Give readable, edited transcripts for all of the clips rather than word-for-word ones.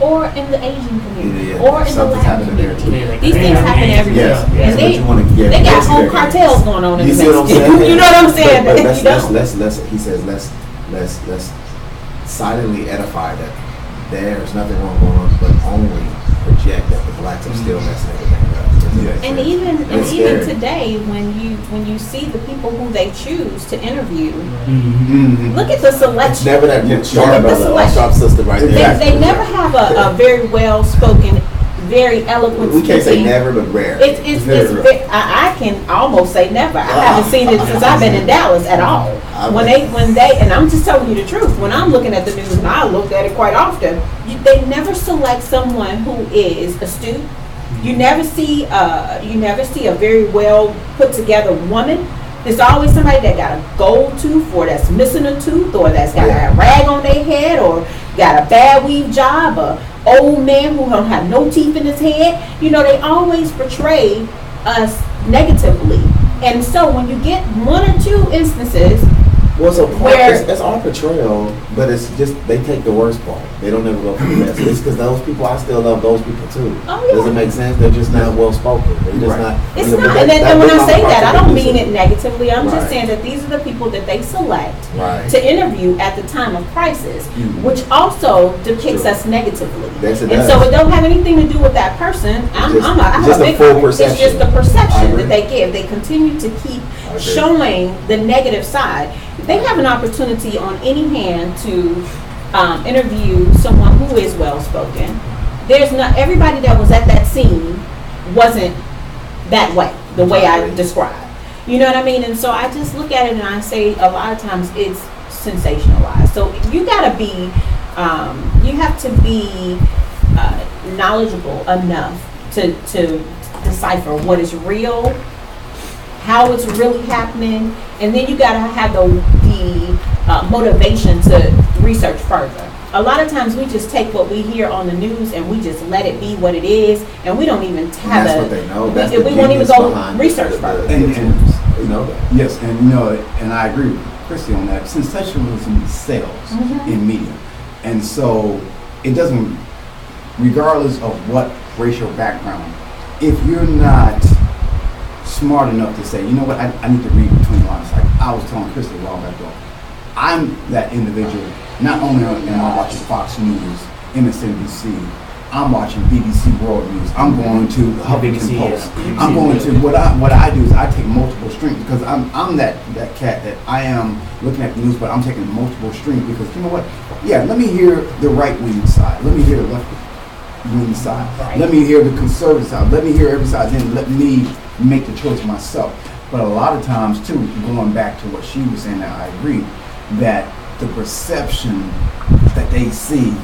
or in the Asian community, Yeah. or in the Something's Latin happening there, community. too. These things happen everywhere. Yes, And that's what they, you want to get. they got Mexico. whole cartels going on in You the see what I'm Mexican. saying? You know what I'm saying? But You know? he says, let's silently edify that there's nothing wrong going on, but only project that the blacks are still messing everything up. And even scary. today, when you see the people who they choose to interview, Mm-hmm. look at the selection. It's never that Look sharp at the brother, selection. sharp sister right there. They never have a very well spoken, very eloquent. We can't say speaking. never, but rare. It's I can almost say never. I haven't seen it since I've been in Dallas at all. When they and I'm just telling you the truth. When I'm looking at the news, and I look at it quite often, they never select someone who is astute. You never see a very well put together woman. There's always somebody that got a gold tooth, or that's missing a tooth, or that's got a rag on their head, or got a bad weave job, or old man who don't have no teeth in his head. You know, they always portray us negatively. And so when you get one or two instances Well, so where it's all portrayal, but it's just they take the worst part. They don't ever go for the best. It's because those people, I still love those people too. Oh, yeah. Does it make sense? They're just not well spoken. They're just not. It's you know, not, but and when I say that, I don't mean it. it negatively. I'm Right. just saying that these are the people that they select Right. to interview at the time of crisis, Mhm. which also depicts True. us negatively. Yes, it And does. so it don't have anything to do with that person. I have just a a big full It's perception. just the I perception agree. that they give. They continue to keep I agree. showing the negative side. They have an opportunity on any hand to interview someone who is well spoken. There's not everybody that was at that scene wasn't that way, the way I described. You know what I mean? And so I just look at it and I say a lot of times it's sensationalized. So you gotta be, you have to be knowledgeable enough to decipher what is real, how it's really happening, and then you gotta have the motivation to research further. A lot of times we just take what we hear on the news and we just let it be what it is, and we don't even have That's what they know. That's we the won't even genius go behind research the further. and you know that. Yes, and you know, and I agree with Christy on that. Sensationalism sells in media, and so it doesn't, regardless of what racial background, if you're not smart enough to say, you know what, I need to read between the lines. Like I was telling Christy a while back ago, I'm that individual. Not only am I watching Fox News, MSNBC, I'm watching BBC World News. I'm going to Huffington BBC, Post. yeah. I'm going to what I do is I take multiple streams because I'm that cat that I am looking at the news, but I'm taking multiple streams because you know what? Yeah, let me hear the right wing side. Let me hear the left wing side. Right. Let me hear the conservative side. Let me hear every side. Then let me make the choice myself. But a lot of times too, going back to what she was saying, that I agree that the perception that they see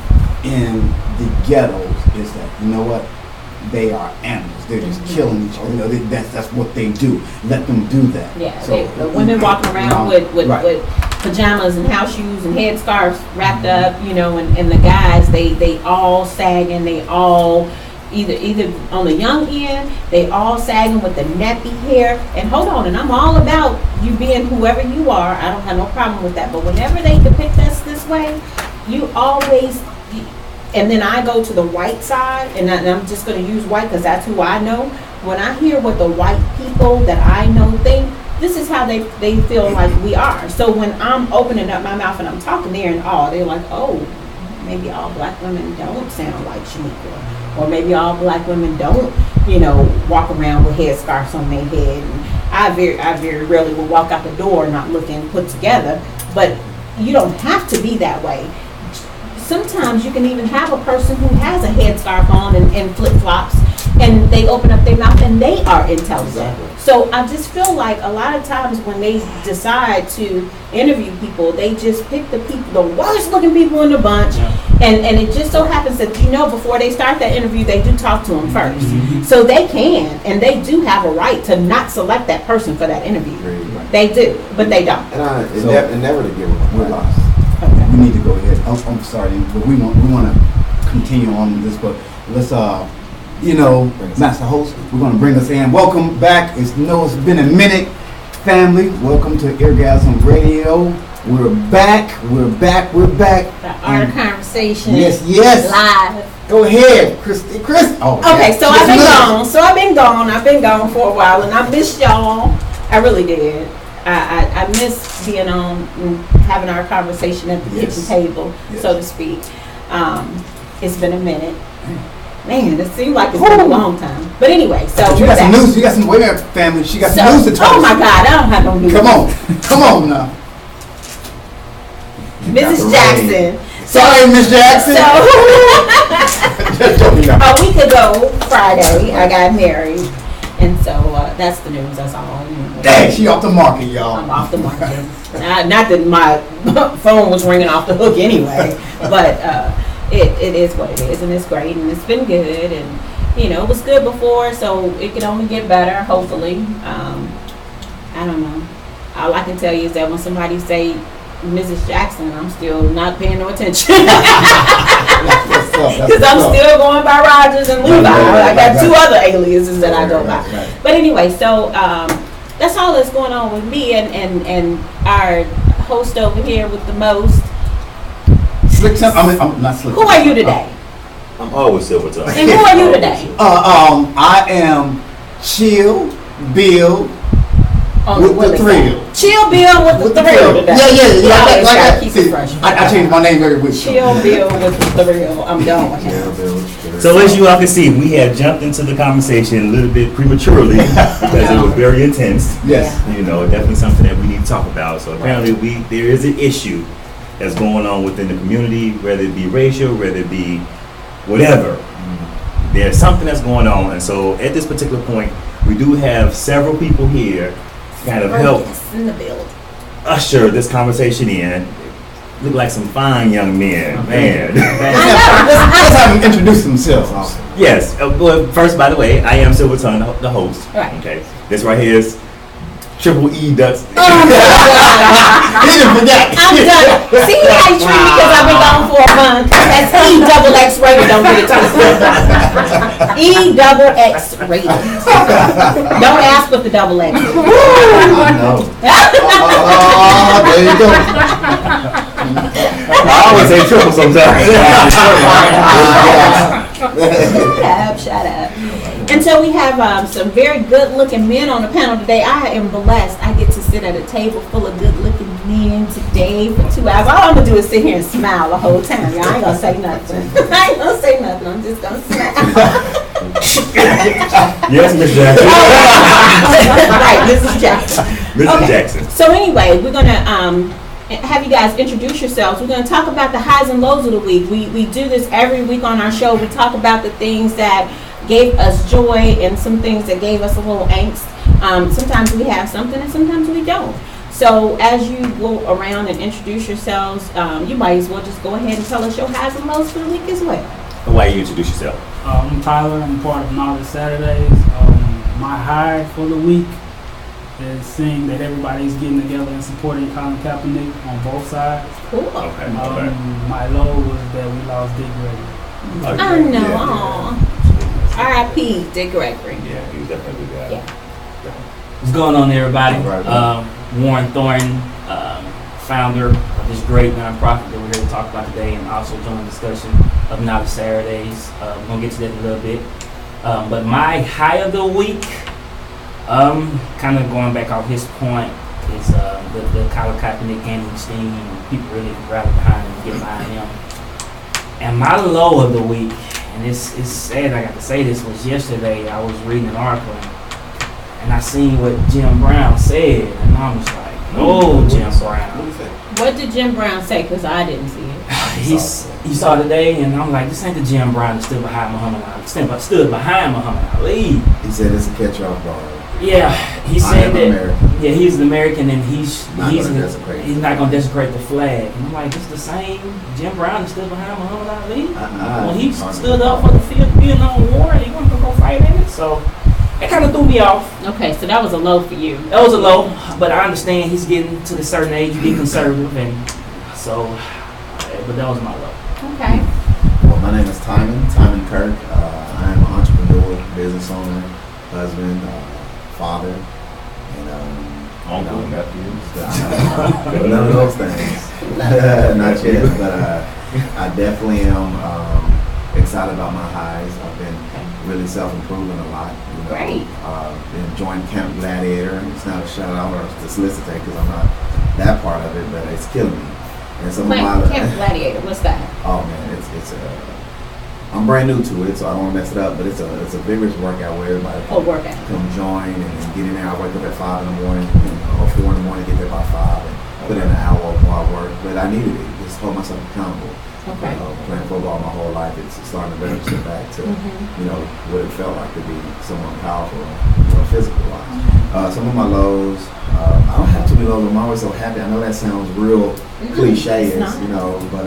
in the ghettos is that, you know what, they are animals. They're just killing each other. You know, that's what they do. Let them do that. Yeah, So, the women walking around with pajamas and house shoes and headscarves wrapped up, you know, and the guys, they all sagging, they all either on the young end, they all sagging with the nappy hair. And hold on, and I'm all about you being whoever you are. I don't have no problem with that. But whenever they depict us this way, you always, and then I go to the white side, and I'm just going to use white because that's who I know. When I hear what the white people that I know think, this is how they feel like we are. So when I'm opening up my mouth and I'm talking, they're in awe. They're like, oh, maybe all black women don't sound like Shaniqua. Or maybe all black women don't, you know, walk around with headscarves on their head. And I very rarely will walk out the door not looking put together. But you don't have to be that way. Sometimes you can even have a person who has a headscarf on and flip-flops, and they open up their mouth and they are intelligent. Exactly. So I just feel like a lot of times when they decide to interview people, they just pick the worst looking people in the bunch. Yeah. And it just so happens that, you know, before they start that interview, they do talk to them first. So they can, and they do have a right to not select that person for that interview. Right. They do, but they don't. And never to give them. We're lost. Okay. We need to go ahead. I'm sorry, but we want to continue on this, but let's Master Host, we're going to bring us in. Welcome back. It's been a minute, family. Welcome to Eargasm Radio. We're back. The Art of Conversation. Yes. Live. Go ahead, Christy. Oh, Okay, yeah. so I've been gone. I've been gone for a while, and I missed y'all. I really did. I miss being on and having our conversation at the kitchen table, so to speak. It's been a minute. Man, it seems like it's been a long time. But anyway, so But you got some news. You got some wait a minute, family. She got some news to tell us. Oh my God, I don't have no news. Come on now. Mrs. Jackson. Sorry, Miss Jackson. So Just joking now. a week ago, Friday, I got married, and so that's the news. That's all. Dang, she off the market, y'all. I'm off the market. Not that my phone was ringing off the hook anyway, but it is what it is, and it's great, and it's been good, and it was good before, so it could only get better, hopefully. I don't know. All I can tell you is that when somebody say Mrs. Jackson, I'm still not paying no attention. Because I'm still going by Rogers and Levi. I got two other aliases that I go by. But anyway, so that's all that's going on with me and our host over here with the most. I'm not Slick. Who are you today? I'm always silver tongue. And who are you today? I am Chill Bill with the thrill. Chill Bill with the thrill today. Yeah. Gotta keep it fresh. I changed my name every week. Chill Bill with the thrill. I'm done with him. So as you all can see, we had jumped into the conversation a little bit prematurely because it was very intense. Yes. Definitely something that we need to talk about. So apparently there is an issue that's going on within the community, whether it be racial, whether it be whatever. There's something that's going on, and so at this particular point, we do have several people here to kind of help in the building. usher this conversation in. Look like some fine young men, man. Let's have them introduce themselves. Yes. Well, first, by the way, I am Silver Tongue, the host. Right. Okay. This right here is Triple E Ducks. He didn't forget. I'm done. See how you treat me because I've been gone for a month. That's E double X rated. Don't get it twisted. E double X rated. Don't ask what the double X is. No. There you go. I always say triple sometimes. Shut up. And so we have some very good-looking men on the panel today. I am blessed. I get to sit at a table full of good-looking men today for 2 hours. All I'm going to do is sit here and smile the whole time. Y'all ain't going to say nothing. I ain't going to say nothing. I'm just going to smile. Yes, Miss Jackson. Right, Mrs. Jackson. Mrs. Jackson. So anyway, we're going to have you guys introduce yourselves. We're going to talk about the highs and lows of the week. We do this every week on our show. We talk about the things that gave us joy and some things that gave us a little angst. Sometimes we have something and sometimes we don't. So as you go around and introduce yourselves, you might as well just go ahead and tell us your highs and lows for the week as well. Why you introduce yourself? I'm Tyler. I'm part of Knowledge Saturdays. My high for the week is seeing that everybody's getting together and supporting Colin Kaepernick on both sides. Cool. Okay. My low was that we lost Dick Gregory. I know. R.I.P. Dick Gregory. Yeah, he was definitely a good guy. Yeah. What's going on, everybody? Right. Warren Thornton, founder of this great nonprofit that we're here to talk about today, and also join the discussion of Knowledge Saturdays. We're going to get to that in a little bit. But my high of the week, kind of going back off his point, is the Colin Kaepernick gaining steam, and people really rally behind him and get behind him. And my low of the week, and it's sad I got to say this, was yesterday I was reading an article and I seen what Jim Brown said, and I was like, oh, Jim Brown. What did Jim Brown say? Because I didn't see it. He saw today, and I'm like, this ain't the Jim Brown that stood behind Muhammad Ali. Stood behind Muhammad Ali. He said it's a catch-off bar. Yeah, he said that. American. Yeah, he's an American, and he's Not gonna desecrate. he's not gonna desecrate the flag. And I'm like, it's the same Jim Brown that stood behind Muhammad Ali. When he stood up for the Vietnam War, he wasn't gonna go fight in it. So it kind of threw me off. Okay, so that was a low for you. That was a low, but I understand he's getting to a certain age, you get conservative, and so. But that was my low. Okay. Well, my name is Timon Kirk. I am an entrepreneur, business owner, husband, father, and Uncle, nephew. none of those things. Not yet, but I definitely am excited about my highs. I've been really self-improving a lot. You know, Great. Been joined Camp Gladiator. It's not a shout out or a solicitation because I'm not that part of it, but it's killing me. And some of my Camp Gladiator, what's that? oh man, it's I'm brand new to it, so I don't want to mess it up. But it's a vigorous workout where everybody Oh, workout. come join and get in there. I wake up at 5 in the morning or 4 in the morning, get there by 5 and put in an hour more work. But I needed it, just hold myself accountable. Okay. Playing football my whole life, it's starting to register back to you know what it felt like to be someone powerful, physical wise. Some of my lows, I don't have too many lows. I'm always so happy. I know that sounds real cliche, It's not. but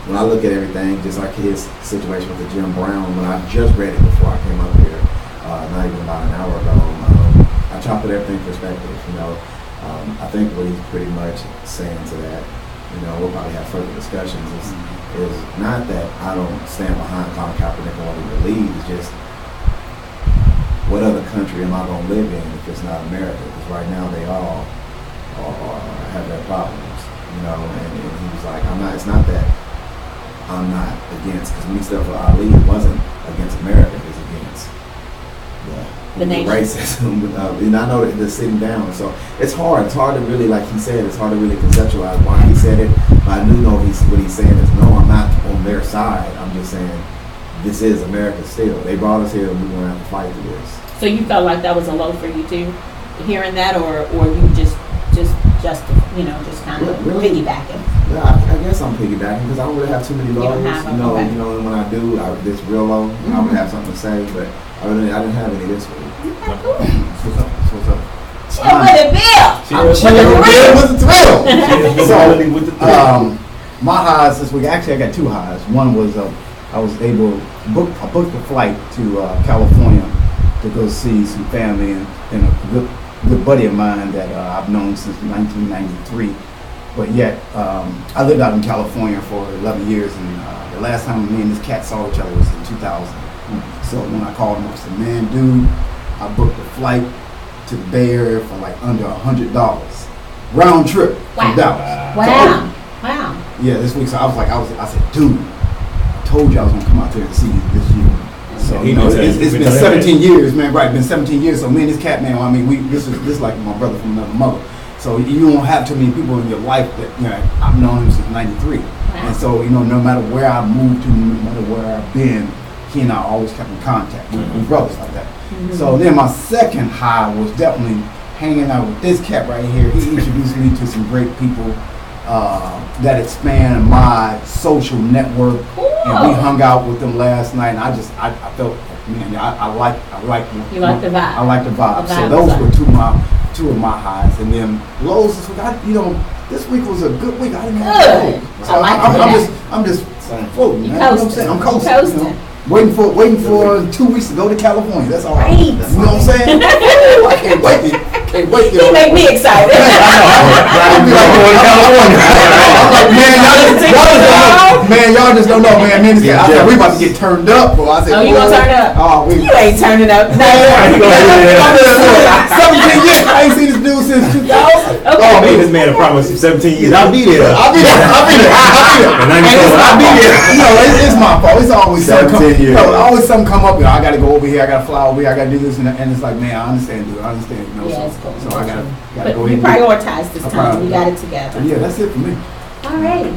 when I look at everything, just like his situation with the Jim Brown, when I just read it before I came up here, not even about an hour ago, I try to put everything in perspective. I think what he's pretty much saying to that, we'll probably have further discussions, is not that I don't stand behind Colin Kaepernick and what he believes, just what other country am I going to live in if it's not America? Because right now they all have their problems, and he was like, it's not that I'm not against, because when he stood for Ali, it wasn't against America, it was against The nation. racism. And I know that they're sitting down, so it's hard to really, like he said, it's hard to really conceptualize why he said it, but I do know what he's saying is, no, I'm not on their side, I'm just saying, this is America still. They brought us here and we're going to have to fight through this. So you felt like that was a low for you too, hearing that, or you just kind of Really? piggybacking? Yeah, I guess I'm piggybacking because I don't really have too many You lows. don't have them, okay. And when I do, this real low, I would have something to say, but I didn't have any this week. What's up? Chill with it, Bill. I'm chilling with the thrill. So, my highs this week, actually I got two highs. One was I was able I booked a flight to California to go see some family and a good buddy of mine that I've known since 1993. But yet, I lived out in California for 11 years, and the last time me and this cat saw each other was in 2000. So when I called him, I said, man, dude, I booked a flight to the Bay Area for like under $100. Round trip from Dallas. Wow. Yeah, this week. So I said, dude, I told you I was gonna come out there and see you this year. So it's been 17 years, man. Right, been 17 years. So me and this cat, man. I mean, this is like my brother from another mother. So you don't have too many people in your life that I've known him since '93, and so no matter where I moved to, no matter where I've been, he and I always kept in contact. We're brothers like that. So then my second high was definitely hanging out with this cat right here. He introduced me to some great people that expand my social network, and we hung out with them last night. And I felt, man, I like. You like the vibe. I like the vibe. The So vibe those was were two of my highs, and then lows this week. This week was a good week. I didn't have Good. lows. So I like that. I'm just floating. You Man. You know what I'm coasting. saying? I'm You coasting. coasting. Waiting for 2 weeks to go to California. That's all. Right. You know what I'm saying? Ooh, I can't wait. Can't wait. You make me excited. I'm like, y'all just don't know, man. I said, we about to get turned up, bro. I said, Oh, you gonna turn up? Oh, You ain't turning up. No. 17 years. I ain't seen this dude since 2000. Okay. I made this man a promise for 17 years. I'll be there. I'll be there. And I I'll be there. It's my fault. It's always something 17 years. always something come up. I gotta go over here. I gotta fly over here. I gotta do this, and it's like, man, I understand, dude. I understand. Yeah, it's cool. So I gotta But go you in. prioritized this I time. We prioritized. got it together. Yeah, that's it for me. All right.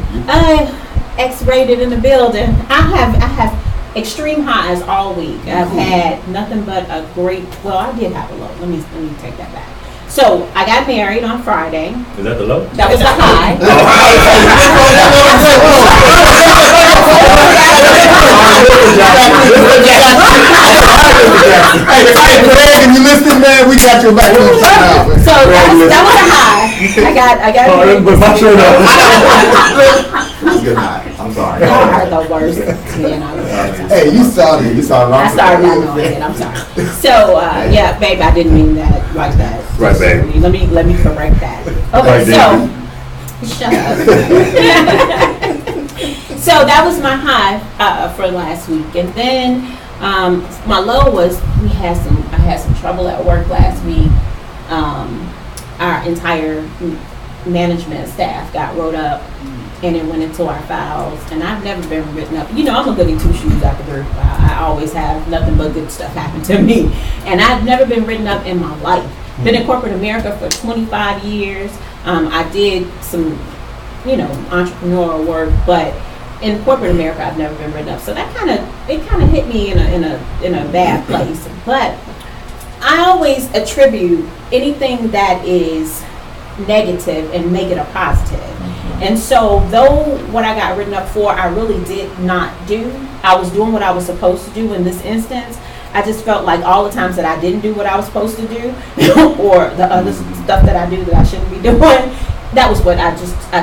X-rated in the building. I have extreme highs all week. I've had nothing but a great. Well, I did have a low. Let me take that back. So I got married on Friday. Is that the low? That was the high. Hey, Greg, if you listening, man, we got your back. So that was a high. I got married. But my shirt off. That's good night. I'm sorry. Y'all are the worst. Man, Hey, you started. I started not knowing it. I'm sorry. So yeah, babe, I didn't mean that like that. Right, babe. Let me correct that. Okay, Right, so shut up. So that was my high for last week, and then my low was I had some trouble at work last week. Our entire management staff got wrote up and it went into our files. And I've never been written up. You know, I'm a goody two shoes out the group. I always have nothing but good stuff happen to me, and I've never been written up in my life. Been in corporate America for 25 years. I did some, you know, entrepreneurial work, but in corporate America, I've never been written up. So that kind of hit me in a bad place. But I always attribute anything that is negative and make it a positive. And so, though what I got written up for, I really did not do. I was doing what I was supposed to do in this instance. I just felt like all the times that I didn't do what I was supposed to do, or the other stuff that I do that I shouldn't be doing, that was what I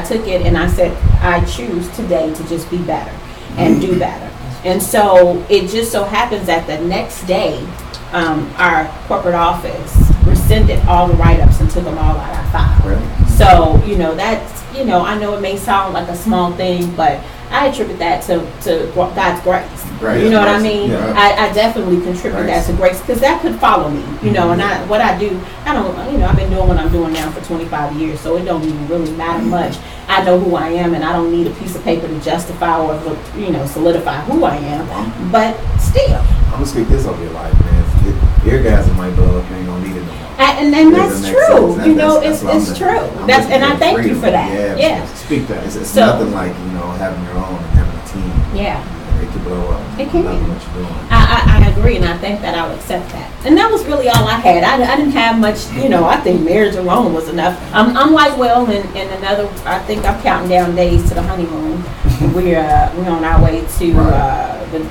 took it and I said, I choose today to just be better and do better. And so it just so happens that the next day, our corporate office rescinded all the write-ups and took them all out of our file. Really? So, you know, that's, you know, I know it may sound like a small thing, but I attribute that to God's grace. Grace. You know what I mean? Yeah. I definitely contribute that to grace, because that could follow me, you know, and what I do, I don't, you know, I've been doing what I'm doing now for 25 years, so it don't even really matter much. I know who I am, and I don't need a piece of paper to justify or, you know, solidify who I am, but still. I'm gonna speak this over your life, man. Your guys in my blood, you ain't gonna need it no more. And Doesn't that's make true. sense. You know, That's what it's I'm true. listening. That's, and I I'm thank you freedom. for that. Yeah. Speak that. It's So- nothing like, you know, having your own and having a team. Yeah. It could blow up. It can. Loving what you're doing. I agree, and I think that I'll accept that. And that was really all I had. I didn't have much, you know, I think marriage alone was enough. I'm like, well, in another, I think I'm counting down days to the honeymoon. We're on our way to the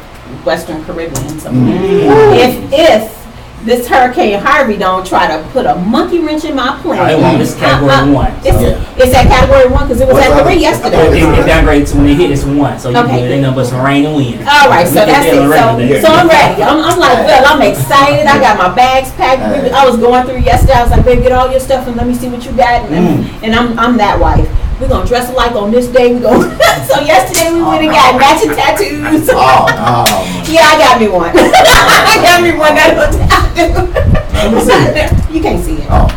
Western Caribbean. So if this Hurricane Harvey don't try to put a monkey wrench in my plan. I want this category 1. It's at category 1 because it was What's at 3 up? yesterday. It downgraded to when it hit, it's 1. So you Okay, get good. it number some rain and wind. All right, so We can that's deal it. with regular So day. I'm ready. I'm like, well, I'm excited. I got my bags packed. I was going through yesterday. I was like, baby, get all your stuff and let me see what you got. And I'm that wife. We're gonna dress alike on this day. So yesterday we went and got matching tattoos. Oh, man. Yeah, I got me one. I got me one. That little tattoo. Let me see it. You can't see it. Oh.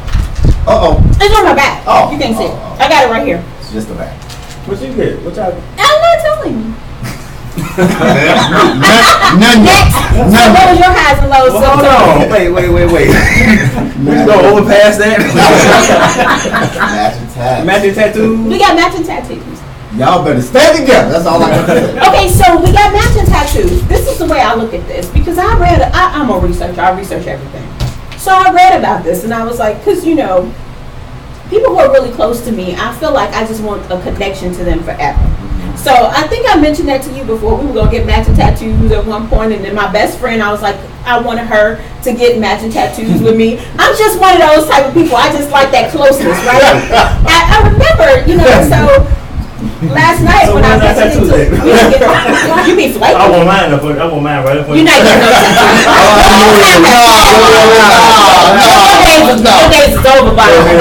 Uh-oh. It's on my back. Oh. You can't see it. Oh. I got it right here. It's just a bag. What you get? What y'all? I'm not telling you. None. Next. So what was your highs and lows? Well, hold on. Wait. We can go over past that. Matching tab. Matching tattoo. We got matching tattoos. Y'all better stay together. That's all I got to say. Okay, so we got matching tattoos. This is the way I look at this because I'm a researcher. I research everything. So I read about this and I was like, because, you know, people who are really close to me, I feel like I just want a connection to them forever. So I think I mentioned that to you before. We were going to get matching tattoos at one point, and then my best friend, I was like, I wanted her to get matching tattoos with me. I'm just one of those type of people. I just like that closeness, right? I remember, you know, so last night So when I where's that was tattoo you be flaking. I won't mind. I won't mind right up. You're not getting no tattoos. Your days is over, by the way.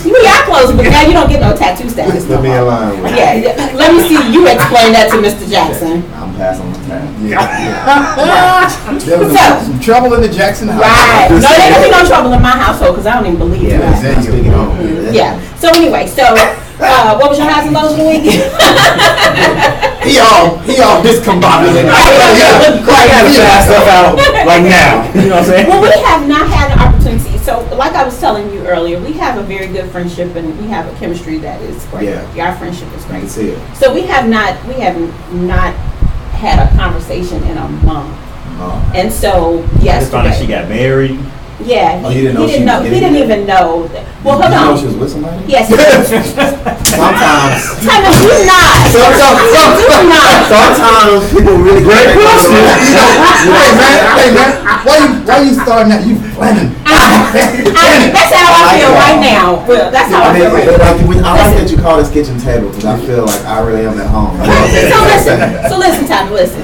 We are close, but now you don't get no tattoo status. Let me in line with it. Yeah, let me see you explain that to Mr. Jackson. I'm passing on the tab. There was some trouble in the Jackson house. Right. No, there gonna be no trouble in my household because I don't even believe Yeah, that. that's speaking on. Yeah. So anyway, what was your highs and lows of the week? He all discombobulated. I gotta fast stuff out like now. You know what I'm saying? Well, we have not had an opportunity. So, like I was telling you earlier, we have a very good friendship and we have a chemistry that is great. Yeah. Our friendship is I great. can see it. So we have not had a conversation in a month. Oh. And so I just found out she yesterday, got married. yeah, Oh, you didn't know she was He getting didn't married? even know. Well, Did you know hold she on. was with somebody? Yes. Sometimes. Tell me you not. Do not. Sometimes people really Great get question. Hey man, why you starting that? You planning? That's how I feel right now. Well, that's how I feel right now. I like that you call this kitchen table because I feel like I really am at home. So listen, Tommy, listen.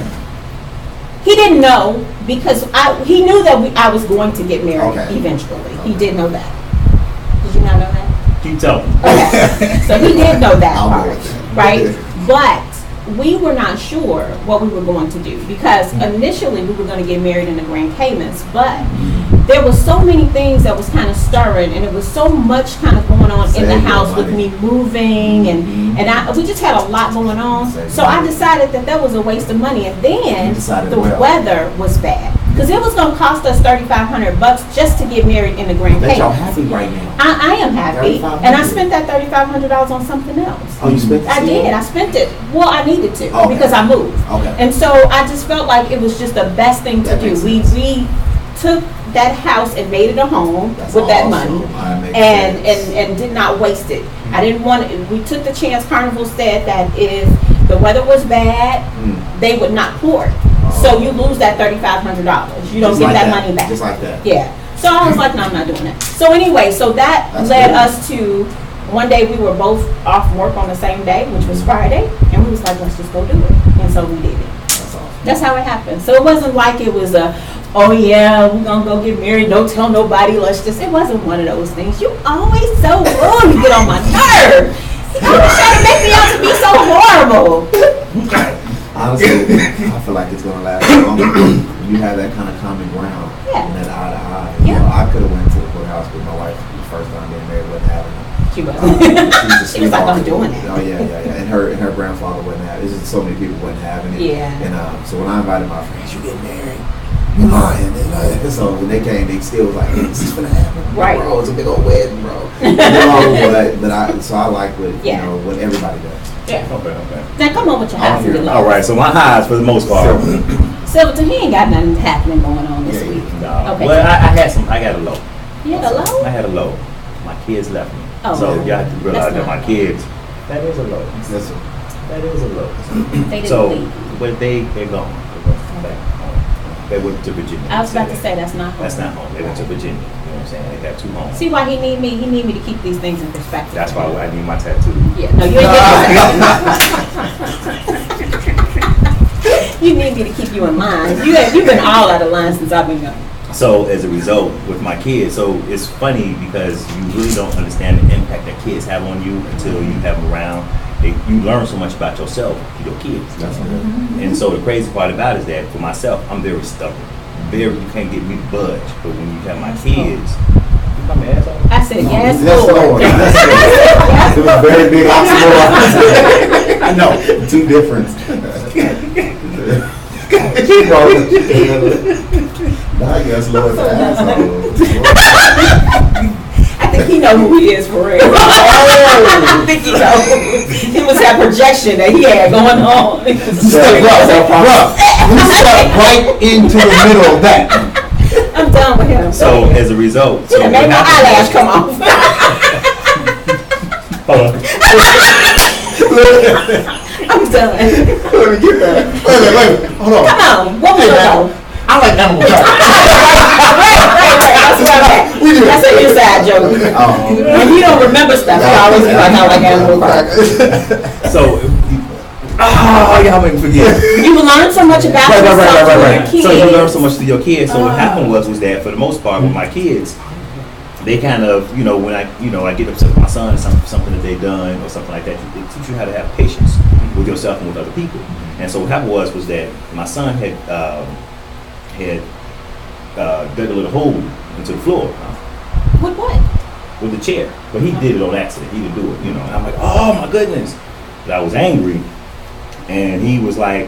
He didn't know because he knew that I was going to get married Okay. eventually. He did know that. Did you not know that? Keep talking. Okay. So he did know that I'll go part, with that. right? But we were not sure what we were going to do, because initially we were going to get married in the Grand Caymans, but there was so many things that was kind of stirring, and it was so much kind of going on in the Save house your with money. me moving, and we just had a lot going on. Save So your I money. decided that was a waste of money, and then You decided the well. weather was bad, because it was going to cost us $3,500 just to get married in the Grand Bet y'all Caymans. happy right now. I am happy, $3,500. and I spent that $3,500 on something else. Oh, you spent the I did. I spent it. Well, I needed to Okay. because I moved. Okay. And so I just felt like it was just the best thing to That do. makes We sense. took that house and made it a home That's with that awesome. money, That makes and sense. and did not waste it. I didn't want. We took the chance. Carnival said that if the weather was bad, they would not port. So you lose that $3,500. You don't Just get like that money back. Just like that. Yeah. So I was like, no, I'm not doing that. So anyway, so that That's led good. us to one day we were both off work on the same day, which was Friday, and we was like, let's just go do it. And so we did it. That's awesome. That's how it happened. So it wasn't like it was a, oh yeah, we're gonna go get married, don't tell nobody, let's just, it wasn't one of those things. You always so rude, you get on my nerve. You always try to make me out to be so horrible. Honestly, I feel like it's gonna last longer. You have that kind of common ground, Yeah. and that eye to eye. Yeah. You know, I could have went to the courthouse with my wife the first time getting married, wasn't having it. She was. She's a She was like, I'm sweetheart. doing it. Oh yeah. And her grandfather wasn't having it. It's just so many people wasn't having it. Yeah. And so when I invited my friends, you getting married? You lying? And so when they came, they still was like, hey, is this gonna happen? Right. Bro, it's a big old wedding, bro. but I like what Yeah. what everybody does. Yeah. Okay. Now come on with your house. and All right. So my highs for the most part. Silverton, he ain't got nothing happening going on this Yeah, week. No. Okay. Well, I got a low. You had a low? I had a low. My kids left me. Oh. So you have to realize That's that not my kids, that is a low. That's That is a low. They didn't So, leave. but they're gone. They're going back home. They went to Virginia. I was about to say that's not home. That's not home. They went to Virginia. You know what I'm saying? They got 2 homes. See why he need me? He need me to keep these things in perspective. That's why I need my tattoo. Yeah, no, you ain't getting You need me to keep you in line. You've been all out of line since I've been gone. So as a result, with my kids, so it's funny because you really don't understand the impact that kids have on you until you have them around. You learn so much about yourself through your kids. good. And so the crazy part about it is that for myself, I'm very stubborn. You can't get me to budge. But when you have my kids, you call me an asshole? I said, yes, Yes, Lord. Lord. It was a very big oxymoron. I know. 2 different. Now I guess Lord's asshole. I think he know who he is for real. I think he know. It was that projection that he had going on. You stepped right into the middle of that. I'm done with him. So as a result, so Yeah, what made my happened eyelash was- come off. Hold on. I'm done. Let me get that. Wait. Hold on. Come on, what was your low? I like animal crackers. Right. That's an inside joke. When he don't remember stuff, he always be like, I like animal crackers. So, y'all make me forget. You learn so much about yourself through your kids. So you learn so much through your kids. So what happened was that for the most part with my kids, they kind of, when I get upset with my son or something that they've done or something like that, they teach you how to have patience with yourself and with other people. And so what happened was that my son had dug a little hole into the floor With what? with the chair, but he did it on accident. He didn't do it, And I'm like, oh my goodness! But I was angry, and he was like,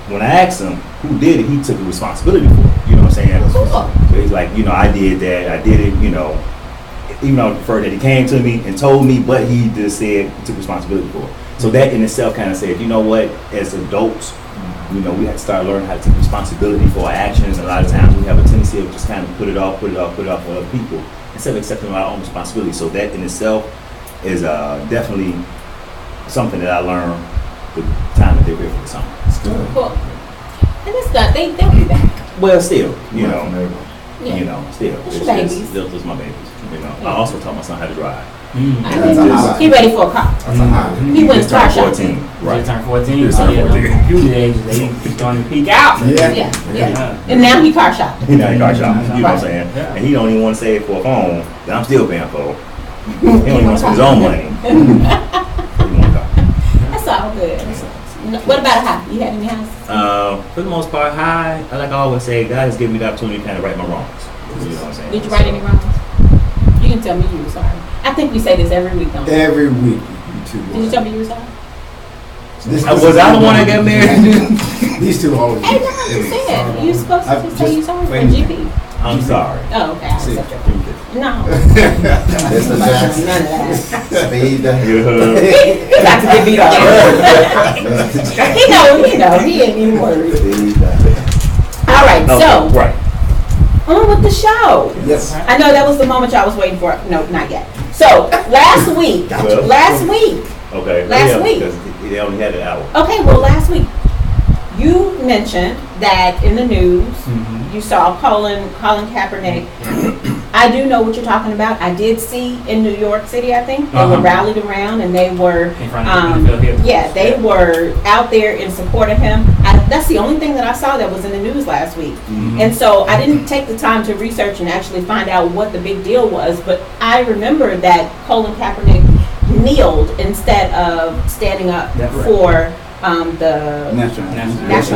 when I asked him who did it, he took the responsibility for it. You know what I'm saying? Cool. So he's like, I did that. I did it. Even though I prefer that he came to me and told me, but he just said he took responsibility for it. So that in itself kind of said, you know what? As adults, we have to start learning how to take responsibility for our actions. And a lot of times we have a tendency of just kind of put it off on other people instead of accepting our own responsibility. So that in itself is definitely something that I learned the time that they're here for the summer. Cool. And it's done. They'll be back. Well, still, Yeah. still, It's your babies. It's my babies. I also taught my son how to drive. That's a highlight. He ready for a car. That's a high. He went Just car turned shopping. 14. Right. Right. Turn 14. Just turned 14. Computer age, they starting to peak out. Yeah. And now he car shopping. He not car shopping. You know what I'm saying? Yeah. And he don't even want to save for a phone that I'm still paying for. He don't even want to spend his own money. He want a car. That's all for the most part, like I always say, God has given me the opportunity to kind of right my wrongs. You know what I'm saying? Did you write any wrongs? You can tell me you were sorry. I think we say this every week, don't we? Every week, you two. Did you tell me you were sorry? Was I the one that got married? These two always. Hey, no, you said. You're supposed to say you sorry for wait a minute. GP. I'm sorry. Oh, okay. I See. accept your No. Mr. Jackson, None of that. speed. Yeah. He got to get beat up. He know. He ain't even worried. Speed. All right, so Right. on with the show. Yes. I know that was the moment y'all was waiting for. No, not yet. So last week, Well. Okay. Last week. Because they only had an hour. Okay, well, last week you mentioned that in the news you saw Colin Kaepernick. I do know what you're talking about. I did see in New York City, I think they were rallied around and they were, In front of the NFL headquarters. they were out there in support of him. That's the only thing that I saw that was in the news last week. And so I didn't take the time to research and actually find out what the big deal was. But I remember that Colin Kaepernick kneeled instead of standing up That's right. for the national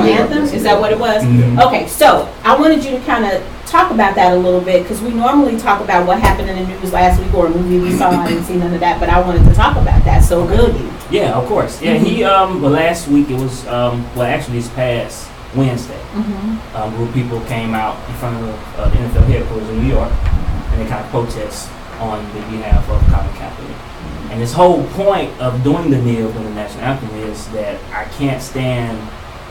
anthem. Is that what it was? Mhm. Okay, so I wanted you to kind of talk about that a little bit because we normally talk about what happened in the news last week or a movie we saw. I didn't see none of that, but I wanted to talk about that. So will you? Yeah, of course. Yeah, he well last week it was well actually this past Wednesday. A group of people came out in front of the NFL headquarters in New York and they kind of protest on the behalf of Colin Kaepernick. And his whole point of doing the kneel for the national anthem is that I can't stand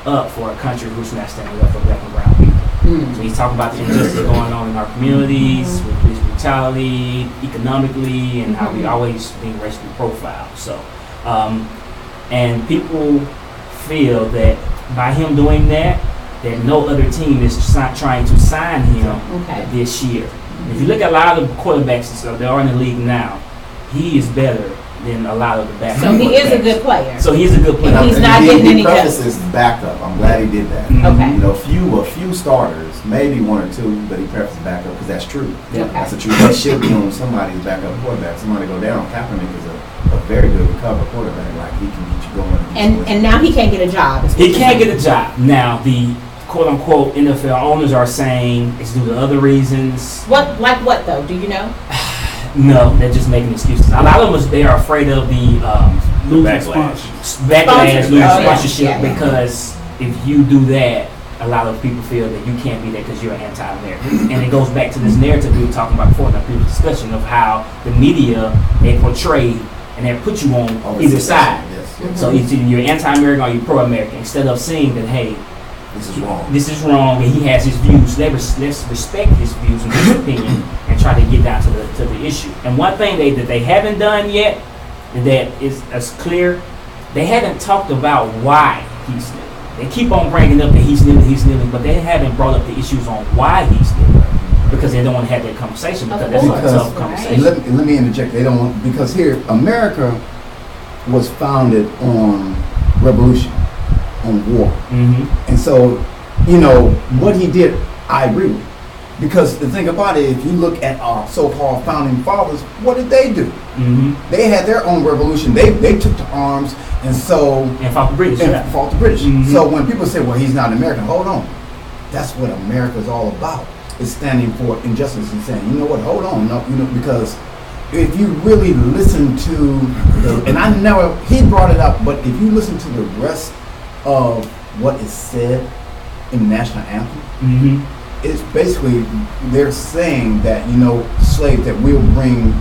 up for a country who's not standing up for black and brown people. So he's talking about the injustice going on in our communities, with police brutality, economically, and how we always being racially profiled. So, and people feel that by him doing that no other team is trying to sign him this year. If you look at a lot of the quarterbacks that are in the league now, he is better than a lot of the backup. So he is a good player. So he's a good player. He's not getting any prefaces backup. I'm glad he did that. Okay. You know, a few starters, maybe one or two, but he prefaces backup because that's true. Okay. That's the truth. That should be on somebody's backup quarterback. Somebody go down. Kaepernick is a very good recover quarterback. Like he can get you going. And now he can't get a job. is what He you're can't saying. get a job. Now, the quote-unquote NFL owners are saying it's due to other reasons. What though? Do you know? No, they're just making excuses. A lot of them, they are afraid of the Backlash. backlash, losing Oh, yeah. sponsorship, Yeah. because if you do that, a lot of people feel that you can't be there because you're anti-American. And it goes back to this narrative we were talking about before in the previous discussion of how the media, they portray and they put you on either side. Yes. So either you're anti-American or you're pro-American, instead of seeing that, hey, This is wrong. this is wrong and he has his views. Let's respect his views and his opinion and try to get down to the issue. And one thing that they haven't done yet that is as clear, they haven't talked about why he's kneeling. They keep on bringing up that he's kneeling, but they haven't brought up the issues on why he's kneeling because they don't want to have that conversation because that's not a tough conversation. Let me interject. They don't want, because here America was founded on revolution, on war. And so, you know, what he did, I agree with. Because the thing about it, if you look at our so-called founding fathers, what did they do? They had their own revolution. They took to arms, and so... And fought the British. And fought the British. So when people say, well, he's not American, hold on. That's what America's all about. It's standing for injustice and saying, you know what, hold on. No, you know, because if you really listen to the... And I never... He brought it up, but if you listen to the rest of what is said in the national anthem, it's basically they're saying that, you know, slaves that we'll bring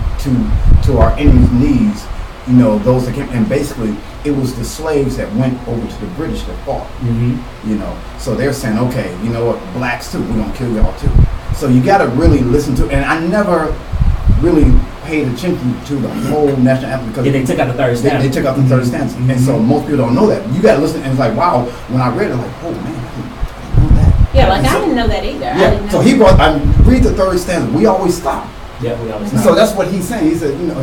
to our enemies' knees, you know, those that came, and basically it was the slaves that went over to the British that fought, you know. So they're saying, okay, you know what, blacks too, we're gonna kill y'all too. So you got to really listen to, and I never really paid attention to the whole national anthem because they took out the third stanza. They took out the third stanza, and so most people don't know that. You got to listen, and it's like, wow. When I read it, I'm like, oh man, I didn't know that. Yeah, like And I so- didn't know that either. I Yeah. didn't So know. he brought. Read the third stanza. We always stop. Yeah, we always And so that's what he's saying. He said, you know,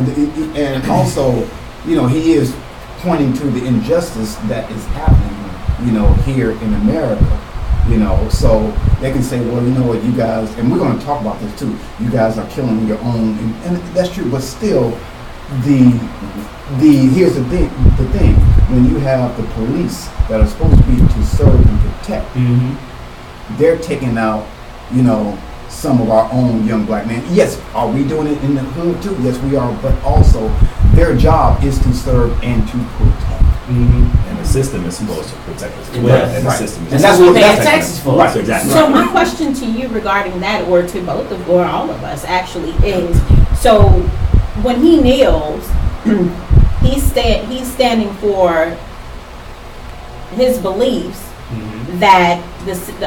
and also, you know, he is pointing to the injustice that is happening, you know, here in America. You know, so they can say, well, you know what, you guys, and we're going to talk about this too. You guys are killing your own, and that's true. But still, here's the thing, when you have the police that are supposed to be to serve and protect, they're taking out, some of our own young black men. Yes, are we doing it in the hood too? Yes, we are, but also their job is to serve and to protect. And the system is supposed to protect us as well. And the Right. system is And that's what we pay protect us. taxes for. Right. Exactly. So my question to you regarding that, or to both of, or all of us actually, is, so when he kneels, he's standing for his beliefs that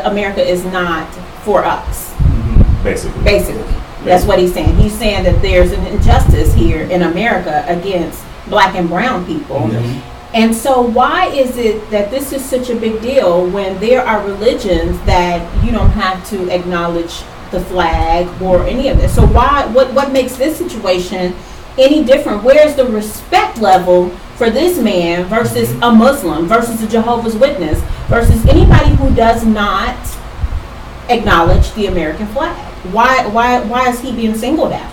America is not for us. Basically. That's what he's saying. He's saying that there's an injustice here in America against black and brown people. And so why is it that this is such a big deal when there are religions that you don't have to acknowledge the flag or any of this? So what makes this situation any different? Where's the respect level for this man versus a Muslim, versus a Jehovah's Witness, versus anybody who does not acknowledge the American flag? Why is he being singled out?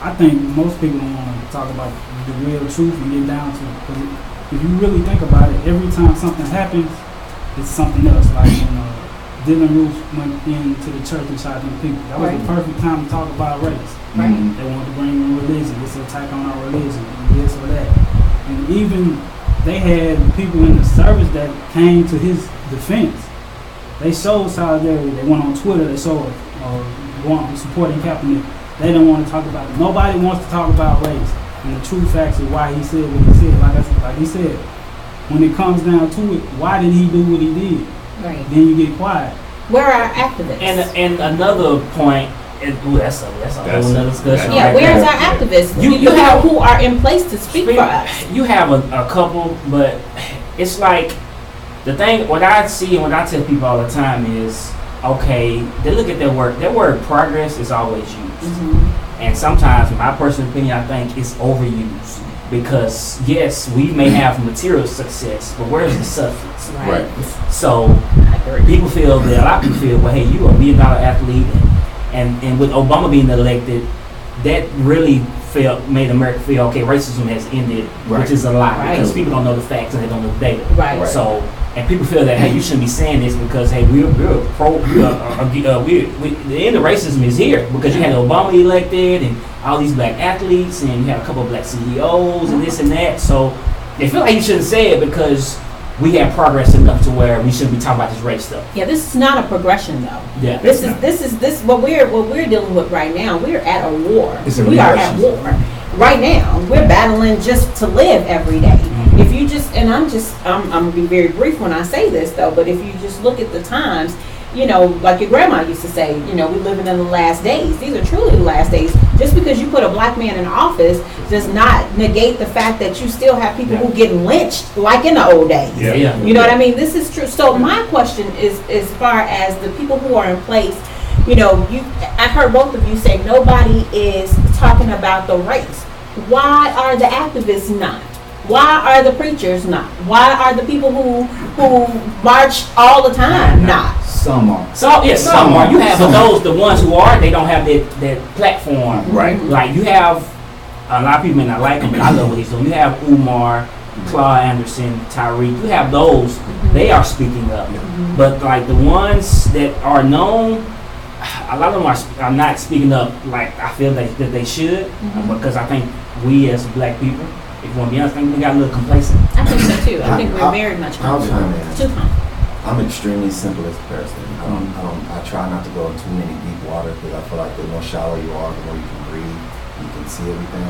I think most people don't want to talk about the real truth and get down to it. Because if you really think about it, every time something happens, it's something else. Like when Dylan Roof went into the church and shot them people. That was Right. the perfect time to talk about race. Right. They wanted to bring in religion. It's an attack on our religion, and this or that. And even they had people in the service that came to his defense. They showed solidarity. They went on Twitter. They showed supporting Kaepernick. They don't want to talk about it. Nobody wants to talk about race and the true facts of why he said what he said. Like he said, when it comes down to it, why did he do what he did? Right. Then you get quiet. Where are activists? And another point, that's a whole nother discussion. yeah, right where's there. our activists? You You have- who are in place to speak for us. You have a couple, but it's like the thing. What I see and what I tell people all the time is, okay, they look at their work. Their word progress is always used, and sometimes, in my personal opinion, I think it's overused because yes, we may have material success, but where's the substance? Right. So people feel that a lot of people feel, well, hey, you are a $1 million athlete, and with Obama being elected, that really made America feel, okay, racism has ended, which is a lie because people don't know the facts and they don't know the data. Right. So, and people feel that, hey, you shouldn't be saying this because, hey, the end of racism is here because you had Obama elected and all these black athletes and you had a couple of black CEOs and this and that. So they feel like you shouldn't say it because we have progress enough to where we shouldn't be talking about this race stuff. Yeah, this is not a progression though. Yeah. This is what we're dealing with right now. We're at a war. It's a We are at reaction. war. Right now, we're battling just to live every day. If you just, and I'm gonna be very brief when I say this though, but if you just look at the times, like your grandma used to say, we living in the last days. These are truly the last days. Just because you put a black man in office does not negate the fact that you still have people who getting lynched like in the old days. Yeah. You know what I mean? This is true. So my question is, as far as the people who are in place, I heard both of you say nobody is talking about the race. Why are the activists not? Why are the preachers not? Why are the people who march all the time not? Some are. So yes, some are. You have those, the ones who are, they don't have that platform. Right. Like you have a lot of people may not like him, but I love what he's doing. You have Umar, Claude Anderson, Tyreek. You have those. They are speaking up. But like the ones that are known, a lot of them are not speaking up like I feel that they should, because I think we as black people, if you want to be honest, I think we got a little complacent. I think so too. I think we're very much I'll chime in. too comfortable. I'm extremely simplest person. I try not to go in too many deep water because I feel like the more shallow you are, the more you can breathe, you can see everything.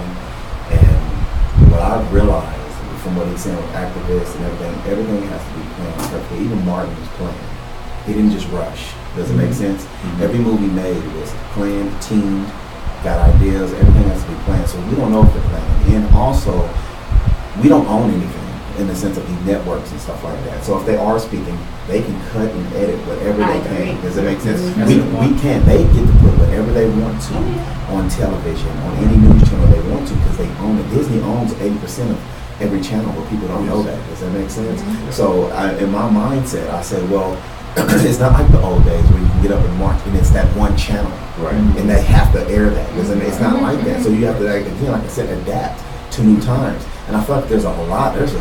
And what I've realized from what he's saying with activists and everything has to be planned perfectly. Even Martin was playing. He didn't just rush. Does it make sense? Every move he made was planned, teamed, got ideas, everything has to be planned. So we don't know if they're playing. And also, we don't own anything in the sense of these networks and stuff like that. So if they are speaking, they can cut and edit whatever I they can. agree. Does it make sense? That's We a good point. can. They get to put whatever they want to on television, on any news channel they want to because they own it. Disney owns 80% of every channel, but people don't know that. Does that make sense? So in my mindset, I said, well, it's not like the old days where you can get up and march and it's that one channel. Right. And they have to air that. It's not like that. So you have to, like I said, adapt. to new times. And I feel like there's a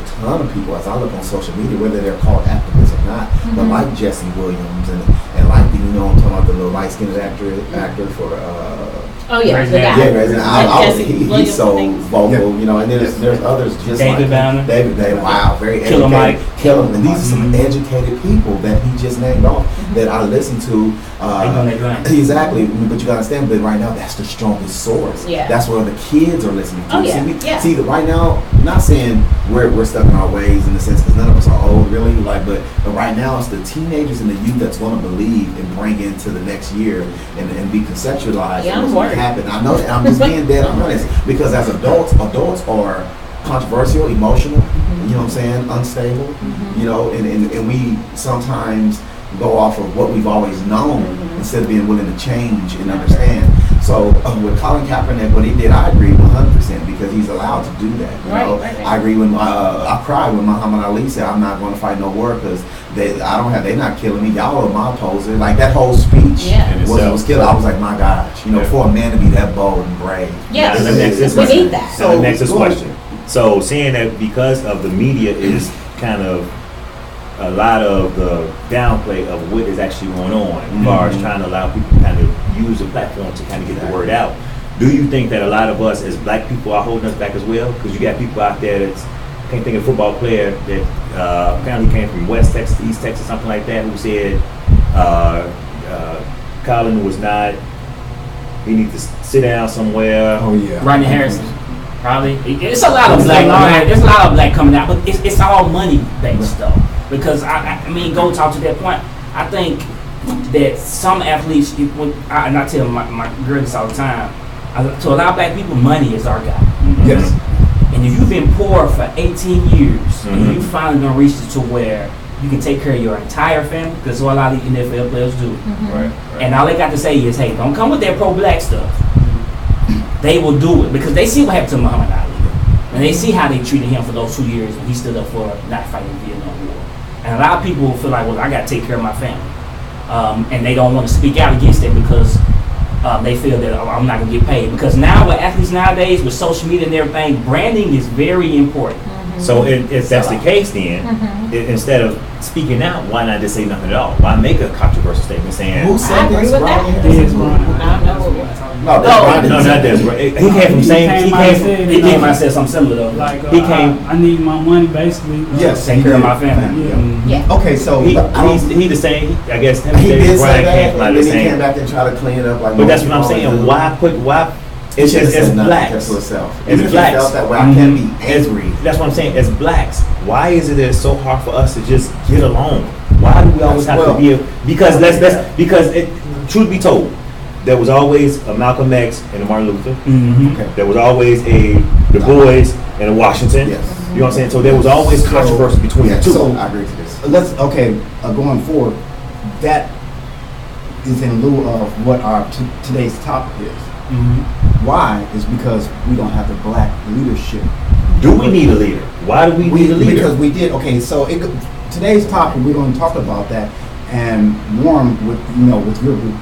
ton of people, as I look on social media, whether they're called activists or not, but like Jesse Williams and like the, I'm talking about the little light-skinned actor for, Oh yeah, the guy. yeah, Jesse he's Williams, so I think. vocal, and there's others just David like Banner. David, wow, very Killer educated. Mike. Killer, and these are some educated people that he just named off that I listen to. They doing their grind. Exactly, but you gotta understand. But right now, that's the strongest source. Yeah. That's what the kids are listening to. Oh, yeah, yeah. See, right now, I'm not saying we're stuck in our ways in the sense because none of us are old, really. But right now, it's the teenagers and the youth that's going to believe and bring into the next year and be conceptualized. Yeah, and I'm what's going worried. to happen. I know that I'm just being dead honest because as adults are controversial, emotional. You know what I'm saying? Unstable. And we sometimes go off of what we've always known instead of being willing to change and understand. So with Colin Kaepernick, what he did, I agree 100% because he's allowed to do that. Right. I agree when I cried when Muhammad Ali said, "I'm not going to fight no war because they're not killing me. Y'all are my opposers." Like that whole speech Yeah. was killed. I was like, my gosh, for a man to be that bold and brave. Yes, Now, let me ask this we question. need that. So, next this question. So, seeing that because of the media is kind of a lot of the downplay of what is actually going on, as far as trying to allow people to kind of use the platform to kind of get the word out. Do you think that a lot of us as black people are holding us back as well? Because you got people out there that's, can't think of a football player that apparently came from West Texas, East Texas, something like that, who said Colin was not, he needs to sit down somewhere. Oh yeah. Rodney Harrison, probably. It's a lot of black. There's a lot of black coming out, but it's all money based though. Because I mean, go talk to that point. I think that some athletes, and I tell my girl this all the time. To a lot of black people, money is our guy. Yes. And if you've been poor for 18 years and you finally gonna reach it to where you can take care of your entire family, because what a lot of the NFL players do. Right. And all they got to say is, hey, don't come with that pro-black stuff. They will do it because they see what happened to Muhammad Ali. And they see how they treated him for those 2 years when he stood up for not fighting the Vietnam War. And a lot of people feel like, well, I got to take care of my family. And they don't want to speak out against it because they feel that I'm not going to get paid. Because now with athletes nowadays, with social media and everything, branding is very important. So if that's the case, then instead of speaking out, why not just say nothing at all? Why make a controversial statement saying? Who said I agree this? with that. Rodney Des Harrison? Bryant. I don't know. No, Oh. Rodney No, not Harrison. that. He came from same. He came I said something similar though. Like He came- I need my money basically. Yes. Take care of my family. Yeah. Yeah. Okay, so he the same. I guess him He and did David say Bryant that, came from and the then he came same. back and tried to clean it up. Like But that's what I'm most people saying. always do. Why? He It's should have just as said nothing, blacks. kept to himself. As Even if he blacks. felt that way, I can't be angry. That's what I'm saying. As blacks, why is it so hard for us to just get along? Why do we always have to be? Because truth be told, there was always a Malcolm X and a Martin Luther. okay. There was always a Du Bois and a Washington. Yes. You know what I'm saying? So there was always controversy between the two. So- I agree to this. Going forward, that is in lieu of what our today's topic is. Why is because we don't have the black leadership. Do we need a leader? Why do we need a leader? Because we did. Okay, so today's topic we're going to talk about that, and Warren with your group,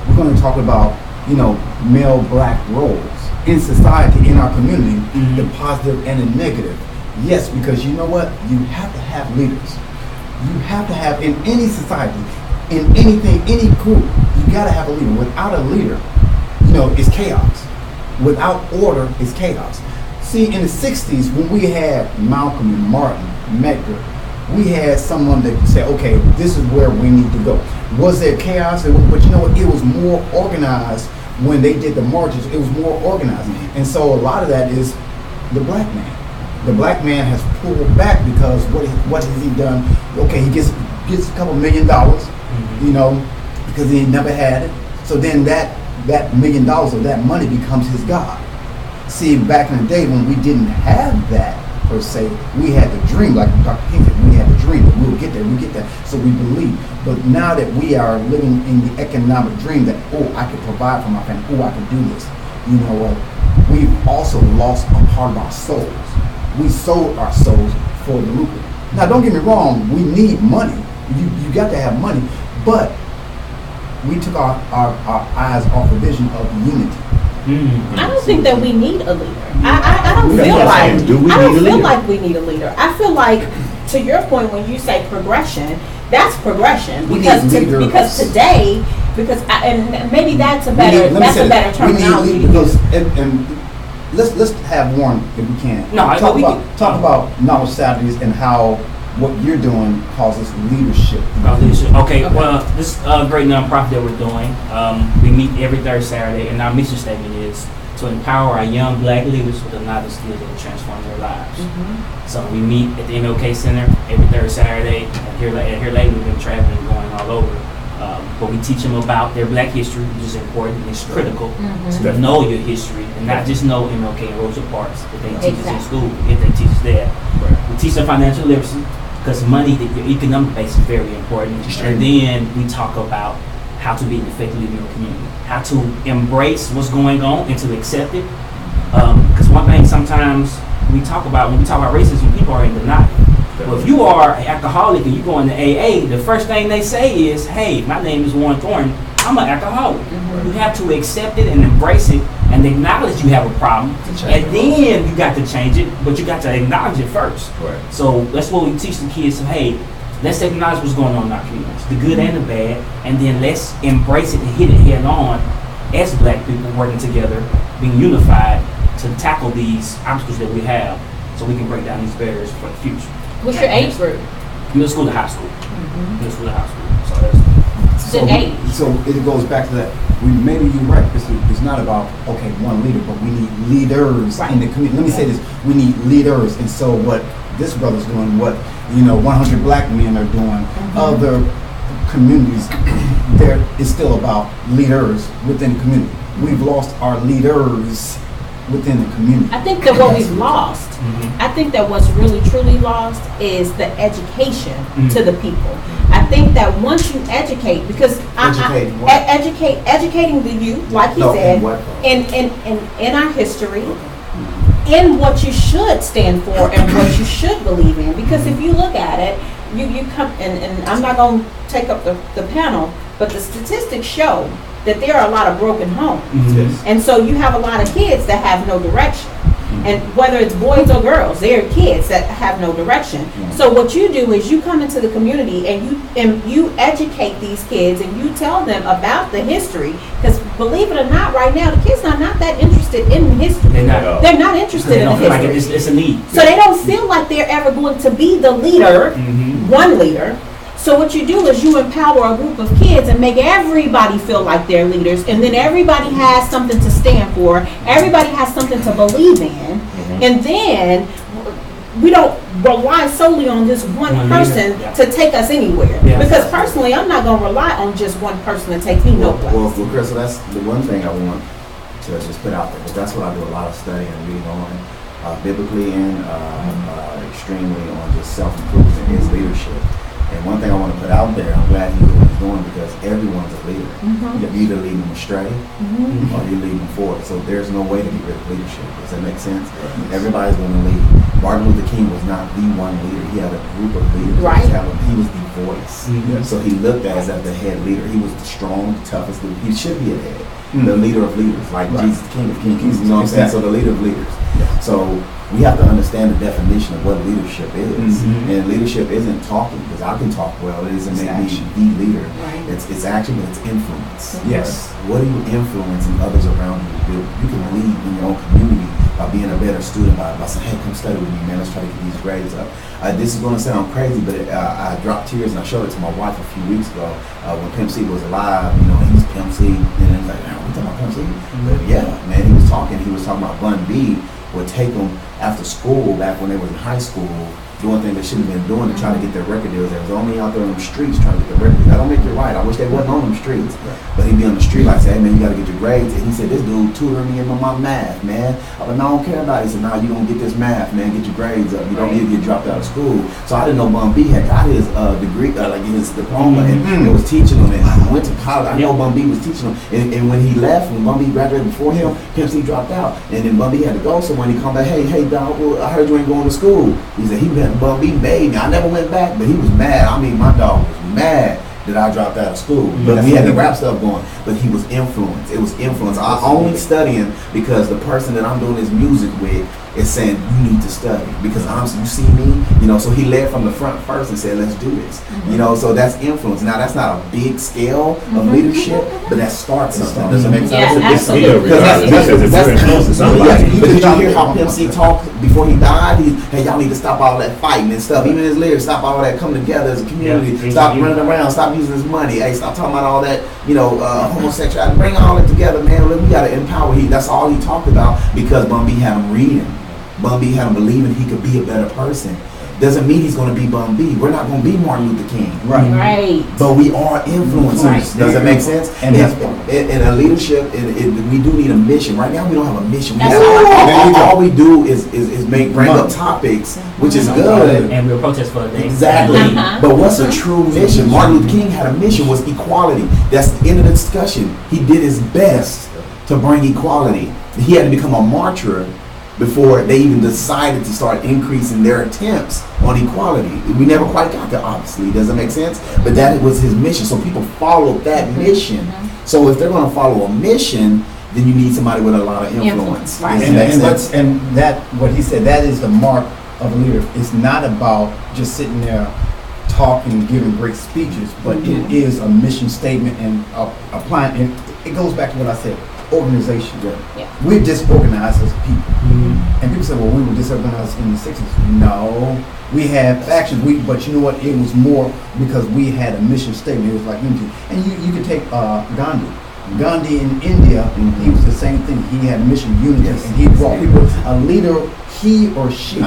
we're going to talk about male black roles in society, in our community, the positive and the negative. Yes, because you know what, you have to have leaders. You have to have in any society, in anything, any group, you got to have a leader. Without a leader, it's chaos. Without order, it's chaos. See, in the 60s, when we had Malcolm and Martin, Medgar, we had someone that said, okay, this is where we need to go. Was there chaos? But you know what? It was more organized when they did the marches. It was more organized. And so a lot of that is the black man. The black man has pulled back because what has he done? Okay, he gets a couple $1 million, because he never had it. So then that $1 million of that money becomes his God. See, back in the day when we didn't have that per se, we had the dream, like Dr. King said, we had the dream that we'll get there, we get that, so we believe. But now that we are living in the economic dream that, I can provide for my family, I can do this, you know what? We've also lost a part of our souls. We sold our souls for the lucre. Now, don't get me wrong, we need money. You got to have money, but we took our eyes off the vision of unity. I don't think that we need a leader. I don't That's feel what I'm like saying. Do we I need don't a feel leader? like we need a leader. I feel like, to your point, when you say progression, that's progression We because need leaders. because today and maybe that's a We better need- let me that's say a this. better We need terminology lead- to because use. and let's have Warren if we can. No, talk about knowledge Saturdays and how what you're doing causes leadership. Okay, well, this great nonprofit that we're doing, we meet every third Saturday, and our mission statement is to empower our young black leaders with the knowledge skills that will transform their lives. So we meet at the MLK Center every third Saturday. And here lately, we've been traveling and going all over. But we teach them about their black history, which is important and it's critical to know your history and not just know MLK and Rosa Parks, but they teach us in school, if they teach us that. We teach them financial literacy, because money, your economic base is very important. And then we talk about how to be an effective leader in your community, how to embrace what's going on and to accept it. Because one thing sometimes when we talk about racism, people are in denial. Well, if you are an alcoholic and you go into AA, the first thing they say is, hey, my name is Warren Thornton, I'm an alcoholic. You have to accept it and embrace it and acknowledge you have a problem. And then you got to change it, but you got to acknowledge it first. Right. So that's what we teach the kids. So, hey, let's acknowledge what's going on in our communities, the good and the bad, and then let's embrace it and hit it head on as black people working together, being unified to tackle these obstacles that we have so we can break down these barriers for the future. What's your age group? Middle school to high school. Middle school to high school. So that's The age. So it goes back to that. Maybe you're right. It's not about one leader, but we need leaders Right. in the community. Let me say this: we need leaders, and so what this brother's doing, what 100 black men are doing, other communities, there is still about leaders within the community. We've lost our leaders within the community. I think that what we've lost, I think that what's really truly lost is the education to the people. I think that once you educate, because Educate what? educating the youth, like he No, said, in what? in our history, in what you should stand for and what you should believe in. Because if you look at it, you come and I'm not going to take up the panel, but the statistics show that there are a lot of broken homes. Yes. And so you have a lot of kids that have no direction. And whether it's boys or girls, there are kids that have no direction. So what you do is you come into the community and you educate these kids and you tell them about the history. Because believe it or not, right now the kids are not that interested in history. They're not. They're not interested They in the don't feel like history. it's a need. So they don't feel like they're ever going to be the leader, one leader. So what you do is you empower a group of kids and make everybody feel like they're leaders, and then everybody has something to stand for, everybody has something to believe in, and then we don't rely solely on this one One person leader, yeah. to take us anywhere. Yeah. Because personally, I'm not going to rely on just one person to take me nowhere. Well, Chris, so that's the one thing I want to just put out there, because that's what I do a lot of studying and reading on, biblically and extremely on just self-improvement is leadership. And one thing I want to put out there, I'm glad he's doing what he's doing, because everyone's a leader. You're either leading them astray or you're leading them forward. So there's no way to get rid of leadership. Does that make sense? Everybody's going to lead. Martin Luther King was not the one leader. He had a group of leaders. Right. He was the voice. So he looked at as the head leader. He was the strong, toughest leader. He should be a head. The leader of leaders, like Jesus, the King of Kings. You know what I'm saying? So the leader of leaders. So we have to understand the definition of what leadership is. And leadership isn't talking, because I can talk well. It isn't make me the leader. Right. It's action, but it's influence. Yes. What are you influencing others around you to do? You can lead in your own community by being a better student, by saying, hey, come study with me, man. Let's try to get these grades up. This is going to sound crazy, but I dropped tears and I showed it to my wife a few weeks ago when Pimp C was alive. He was Pimp C, and he's like, man, we talking about Pimp C? But yeah, man, he was talking about Bun B would take them after school back when they were in high school, doing things they shouldn't have been doing to try to get their record deals. They was only out there on the streets trying to get their record deals. I don't make it right. I wish they wasn't on them streets. But he'd be on the street like, say, hey, man, you got to get your grades. And he said, this dude tutoring me in my math, man. I was like, no, I don't care about it. He said, no, you don't get this math, man. Get your grades up. You don't need to get dropped out of school. So I didn't know Bun B had got his degree, like his diploma, and it was teaching him. And I went to college. I know Bun B was teaching him. And when he left, when Bun B graduated before him, Pimp C dropped out. And then Bun B had to go. So when he come back, hey, dog, well, I heard you ain't going to school. He said, Bun B made me. I never went back, but he was mad. I mean, my dog was mad. that I dropped out of school. But we had the rap stuff going. But he was influenced. It was influence. I only studying because the person that I'm doing this music with is saying you need to study because you see me, you know. So he led from the front first and said, let's do this, you know. So that's influence. Now that's not a big scale of leadership, but that starts something. Does it make sense? Yeah, It's still absolutely. regardless, because if you're close to somebody. But did you hear how Pimp C talked before he died? Hey, y'all need to stop all that fighting and stuff. Even his lyrics, stop all that, come together as a community. Yeah. Stop running around. Stop using his money. Hey, stop talking about all that, you know, homosexuality. Bring all that together, man. We gotta empower. That's all he talked about because Bun B had him reading. Bun B had him believing he could be a better person. Doesn't mean he's going to be Bun B. We're not going to be Martin Luther King. Right. But we are influencers. Right. Does that make sense? And in a leadership, we do need a mission. Right now, we don't have a mission. That's All we do is bring up topics, which is good. And we'll protest for a day. Exactly. Uh-huh. But what's a true mission? Martin Luther King had a mission, was equality. That's the end of the discussion. He did his best to bring equality. He had to become a martyr before they even decided to start increasing their attempts on equality. We never quite got there, obviously. Does that make sense? But that was his mission. So people followed that mission. So if they're going to follow a mission, then you need somebody with a lot of influence. Right. Does that make sense? And that, what he said, that is the mark of a leader. It's not about just sitting there talking, giving great speeches, but it is a mission statement and applying. And it goes back to what I said. Organization. Yeah. We're disorganized as people. And people say, well, we were disorganized in the 60s. No. We had factions, but you know what? It was more because we had a mission statement. It was like unity. And you could take Gandhi. Gandhi in India, he was the same thing. He had mission unity, and he brought people. A leader, he or she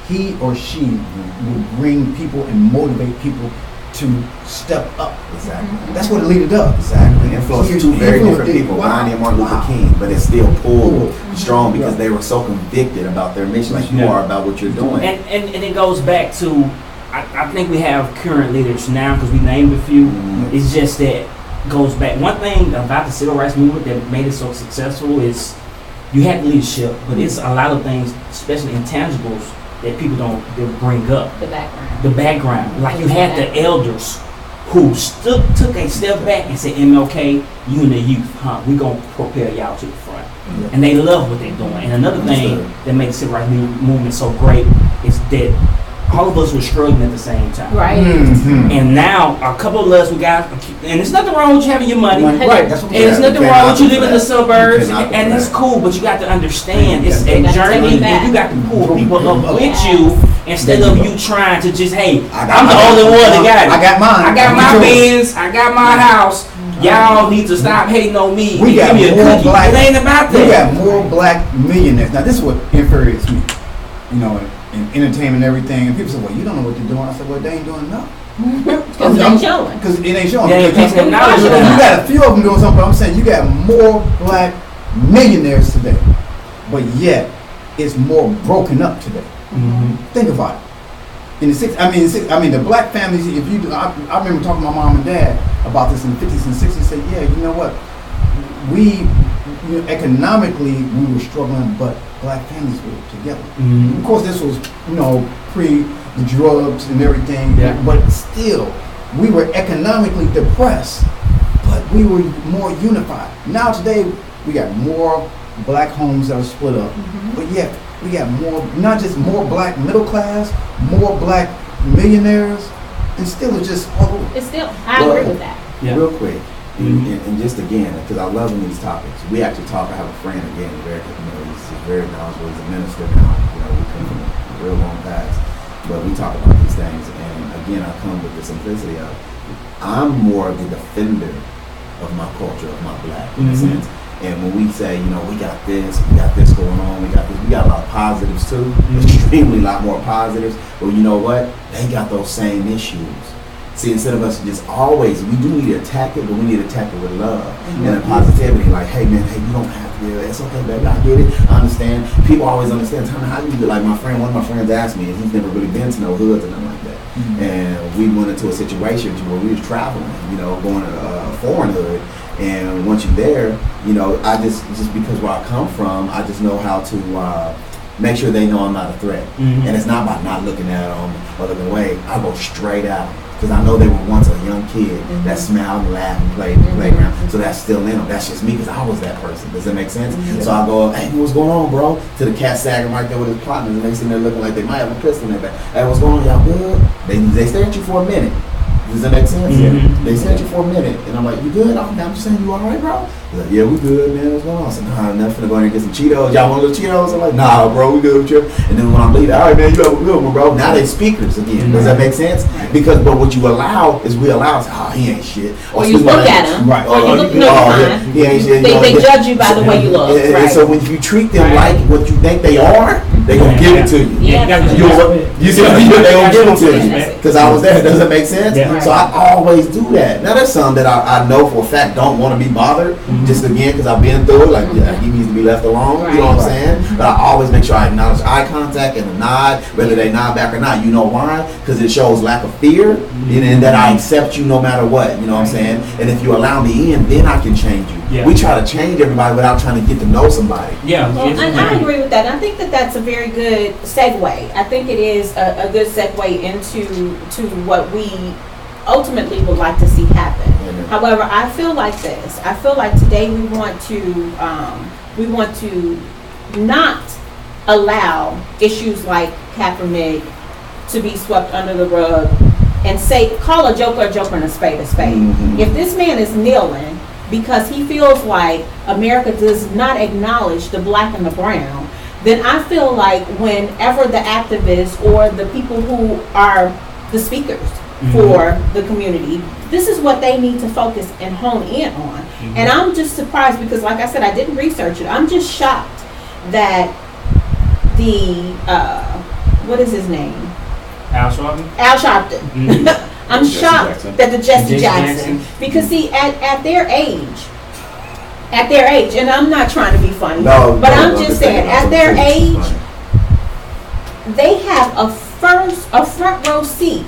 would bring people and motivate people to step up. Exactly. That's what a leader does. Exactly. Influence two very different people, Wow. Gandhi and Martin Luther King, but it still pulled strong because they were so convicted about their mission, like you are about what you're doing. And it goes back to, I think we have current leaders now because we named a few. It's just that goes back. One thing about the civil rights movement that made it so successful is you had leadership, but it's a lot of things, especially intangibles, that people don't bring up. The background. Like you had the elders who took a step back and said, MLK, you and the youth, we gonna propel y'all to the front. And they love what they're doing. And another thing that makes the civil rights movement so great is that all of us were struggling at the same time. Right. And now a couple of us, we got, and there's nothing wrong with you having your money. Right. That's what And there's nothing wrong with you living in the suburbs, You cannot and it's cool, but you got to understand it's You a gotta journey, take it back. and you got to pull people up with you instead of you trying to just, hey, I I'm the only one that got it. I got mine. I got my Benz, I got my house. Y'all need to stop hating on me. We got Give me a more cookie. black. It ain't about We that. got more black millionaires. Now this is what infuriates me. You know, in entertainment and everything. And people say, well, you don't know what they're doing. I said, well, they ain't doing nothing. Because it ain't showing. Because it ain't showing. Yeah, you can't Because acknowledge you that. got a few of them doing something, but I'm saying you got more black millionaires today. But yet, it's more broken up today. Think about it. In the the black families, if you do, I remember talking to my mom and dad about this in the 50s and 60s, said, yeah, you know what? Economically, we were struggling, but black families were together. Of course, this was, pre the drugs and everything, but still, we were economically depressed, but we were more unified. Now today, we got more black homes that are split up, but yet we got more, not just more black middle class, more black millionaires, and still it's just all over. It's still, I agree with that. Yeah. Real quick, and just again, because I love these topics. We actually talk. I have a friend again, he's very knowledgeable. He's a minister now. We come from a real long past, but we talk about these things. And again, I come with the simplicity of I'm more the defender of my culture, of my black, in a sense. And when we say, we got this going on, we got a lot of positives too, extremely lot more positives. But you know what? They got those same issues. See, instead of us just always, we do need to attack it, but we need to attack it with love and positivity. Like, hey man, you don't have to do it. It's okay, baby. I get it. I understand. People always understand. Tell me how you do it. Like one of my friends asked me, and he's never really been to no hoods or nothing like that. And we went into a situation where we was traveling, going to a foreign hood. And once you're there, I just because where I come from, I just know how to make sure they know I'm not a threat. And it's not about not looking at them or looking away. I go straight out. because I know they were once a young kid that smiled and laughed and played in the playground. So that's still in them. That's just me because I was that person. Does that make sense? So I go, hey, what's going on, bro? To the cat sagging right there with his partner, and they sitting there looking like they might have a pistol in their back. Hey, what's going on? Y'all good? They stare at you for a minute. Does that make sense? They stare at you for a minute, and I'm like, you good? I'm just saying, you all right, bro? He's like, yeah, we good, man. What's going on? I said, nah, nothing. Finna go in there and get some Cheetos. Y'all want a little Cheetos? I'm like, nah, bro, we good with you. And then when I'm leaving, all right, man, you have a good one, bro. Now they speakers again. Does that make sense? Because, but what you allow is we allow, oh, he ain't shit. Or you look at him. Right. Or you look fine. He ain't shit. They judge you by the way you look. And Right. so when you treat them like what you think they are, they gonna give it to you. Yeah. You see what I mean? They gonna give it to you. Yes. Because I was there. Does that make sense? Yeah. So I always do that. Now there's some that I know for a fact don't want to be bothered. Just again, because I've been through it. Like, yeah, he needs to be left alone. You know what I'm saying? But I always make sure I acknowledge eye contact and a nod, whether they nod back or not. You know why? Because it shows lack of fear and that I accept you no matter what. You know what I'm saying? And if you allow me in, then I can change you. Yeah. We try to change everybody without trying to get to know somebody. Yeah. Well, and I agree with that. I think that that's a very good segue. I think it is a good segue into what we ultimately would like to see happen. Amen. However, I feel like this. I feel like today we want to not allow issues like Kaepernick to be swept under the rug and call a joker and a spade a spade. Mhm. If this man is kneeling because he feels like America does not acknowledge the black and the brown, then I feel like whenever the activists or the people who are the speakers for the community, this is what they need to focus and hone in on. And I'm just surprised because, like I said, I didn't research it. I'm just shocked that the, what is his name? Al Sharpton. Al Sharpton. I'm Jesse shocked Jackson. that the Jesse Jesse Jackson, Jackson. because see, at their age, and I'm not trying to be funny, No, but no, I'm no, just just saying, thinking at their about age, something. they have a front row seat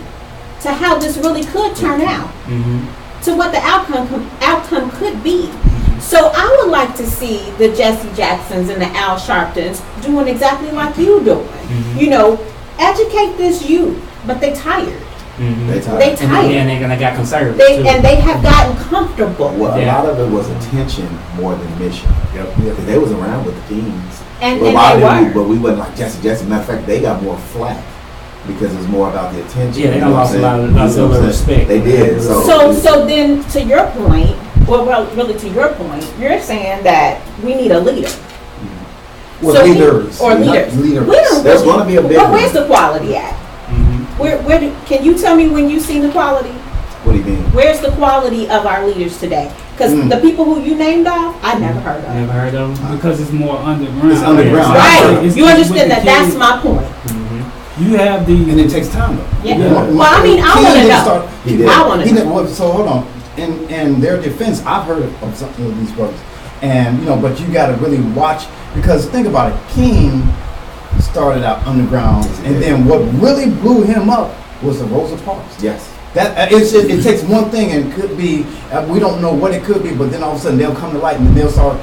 to how this really could turn out, to what the outcome could be. So I would like to see the Jesse Jacksons and the Al Sharptons doing exactly like you doing. You know, educate this youth, but they tired. They tired. They tired. And they got conservative They too. and they have gotten comfortable. Well, a Yeah. lot of it was attention more than mission. Yep. Because they was around with the Kings. And But they why were. did we wasn't like Jesse Jackson. Matter of fact, they got more flack because it's more about the attention. Yeah, they You done know what lost I'm a lot of- saying? lost a You know lot of what I'm saying? respect. They did. So then, to your point, well, really to your point, you're saying that we need a leader. Well, So we- leaders. or not leaders. leaders. We don't There's really- gonna be a big But where's one. the quality at? Where can you tell me when you seen the quality? What do you mean? Where's the quality of our leaders today? Because the people who you named off, I never heard of. Never heard of them. Because it's more underground. It's underground. Right. It's You with understand the that? That's kids. my point. You have And the it takes time though. Yeah. Yeah. Well, I mean, I King want to didn't know. start- He did. I want He to didn't, know. well, so hold on. In their defense, I've heard of some of these brothers, and but you got to really watch because think about it. King started out underground, Yes, he and did. then what really blew him up was the Rosa Parks. Yes. That it takes one thing and could be we don't know what it could be, but then all of a sudden they'll come to light and then they'll start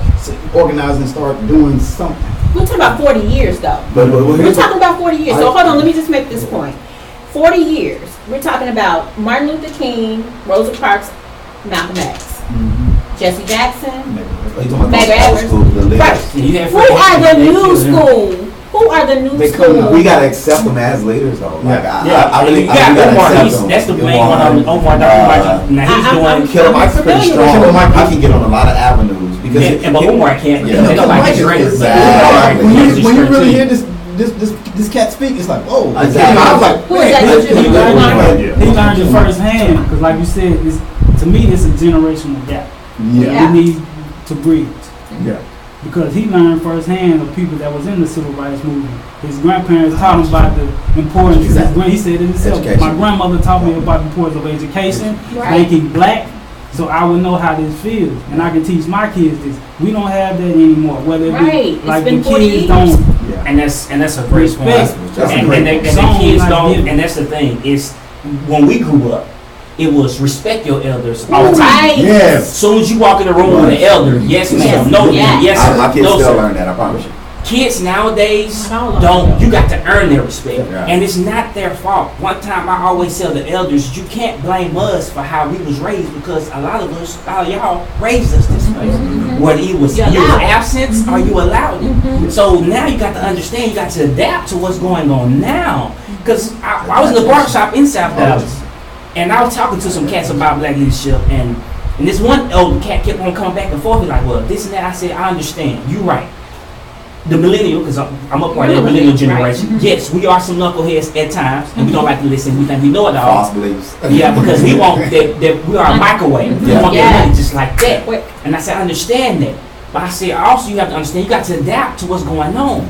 organizing and start doing something. We're talking about 40 years, though. But We're here's talking about 40 years. So I- hold on, let me just make this point. 40 years. We're talking about Martin Luther King, Rosa Parks, Malcolm X, Jesse Jackson, you talking about Medgar old Evers. school, the leaders. Right. Yeah, you have Who are the they new killed him. school? Who are the new They come school? up. We gotta accept them as leaders, though. Like, Yeah, I really, you I got really gotta Omar. accept them. That's the main one. Omar, now he's doing. Killer Mike's pretty familiar strong. with Killer him. Mike, I can get on a lot of avenues because And but Omar can't. Yeah. They don't like his Killer Mike record. is- Exactly. When you really hear this cat speak, it's like, oh, Exactly. I was like, Who is that? man, Who's he that? learned, Yeah. he learned it firsthand. Because like you said, to me, it's a generational gap. Yeah. We need to bridge. yeah. Because he learned firsthand of people that was in the civil rights movement. His grandparents taught him about the importance. Exactly. He said it himself. Education. My grandmother taught me about the importance of education, Right. making black, so I would know how this feels, and I can teach my kids this. We don't have that anymore. Whether it be Right. It's like been the 40 kids years. don't. And that's a great point. Respect. That's a And great the Songs kids not don't. given. And that's the thing. It's when we grew up, it was respect your elders all the time. Right. Yes. As soon as you walk in the room with an elder, yes ma'am, no ma'am, yes My sir, kids no still sir. learn that. I promise you. Kids nowadays Not all of don't. them. You got to earn their respect, Yeah. and it's not their fault. One time, I always tell the elders, you can't blame us for how we was raised because a lot of y'all raised us this way. Whether it was You're you was allowed it. absence or you allowed it. So now you got to understand. You got to adapt to what's going on now. Because I was in the barbershop in South Dallas, and I was talking to some cats about black leadership, and this one old cat kept on coming back and forth. He's like, well, this and that. I said, I understand. You right. The millennial, because I'm a part of the millennial generation. Yes, we are some knuckleheads at times, and we don't like to listen. We think we know it all. False beliefs. Yeah, because we want that we are a microwave. We want Yeah. that money just like that. Quick. And I said, I understand that. But I said, also you have to understand, you got to adapt to what's going on.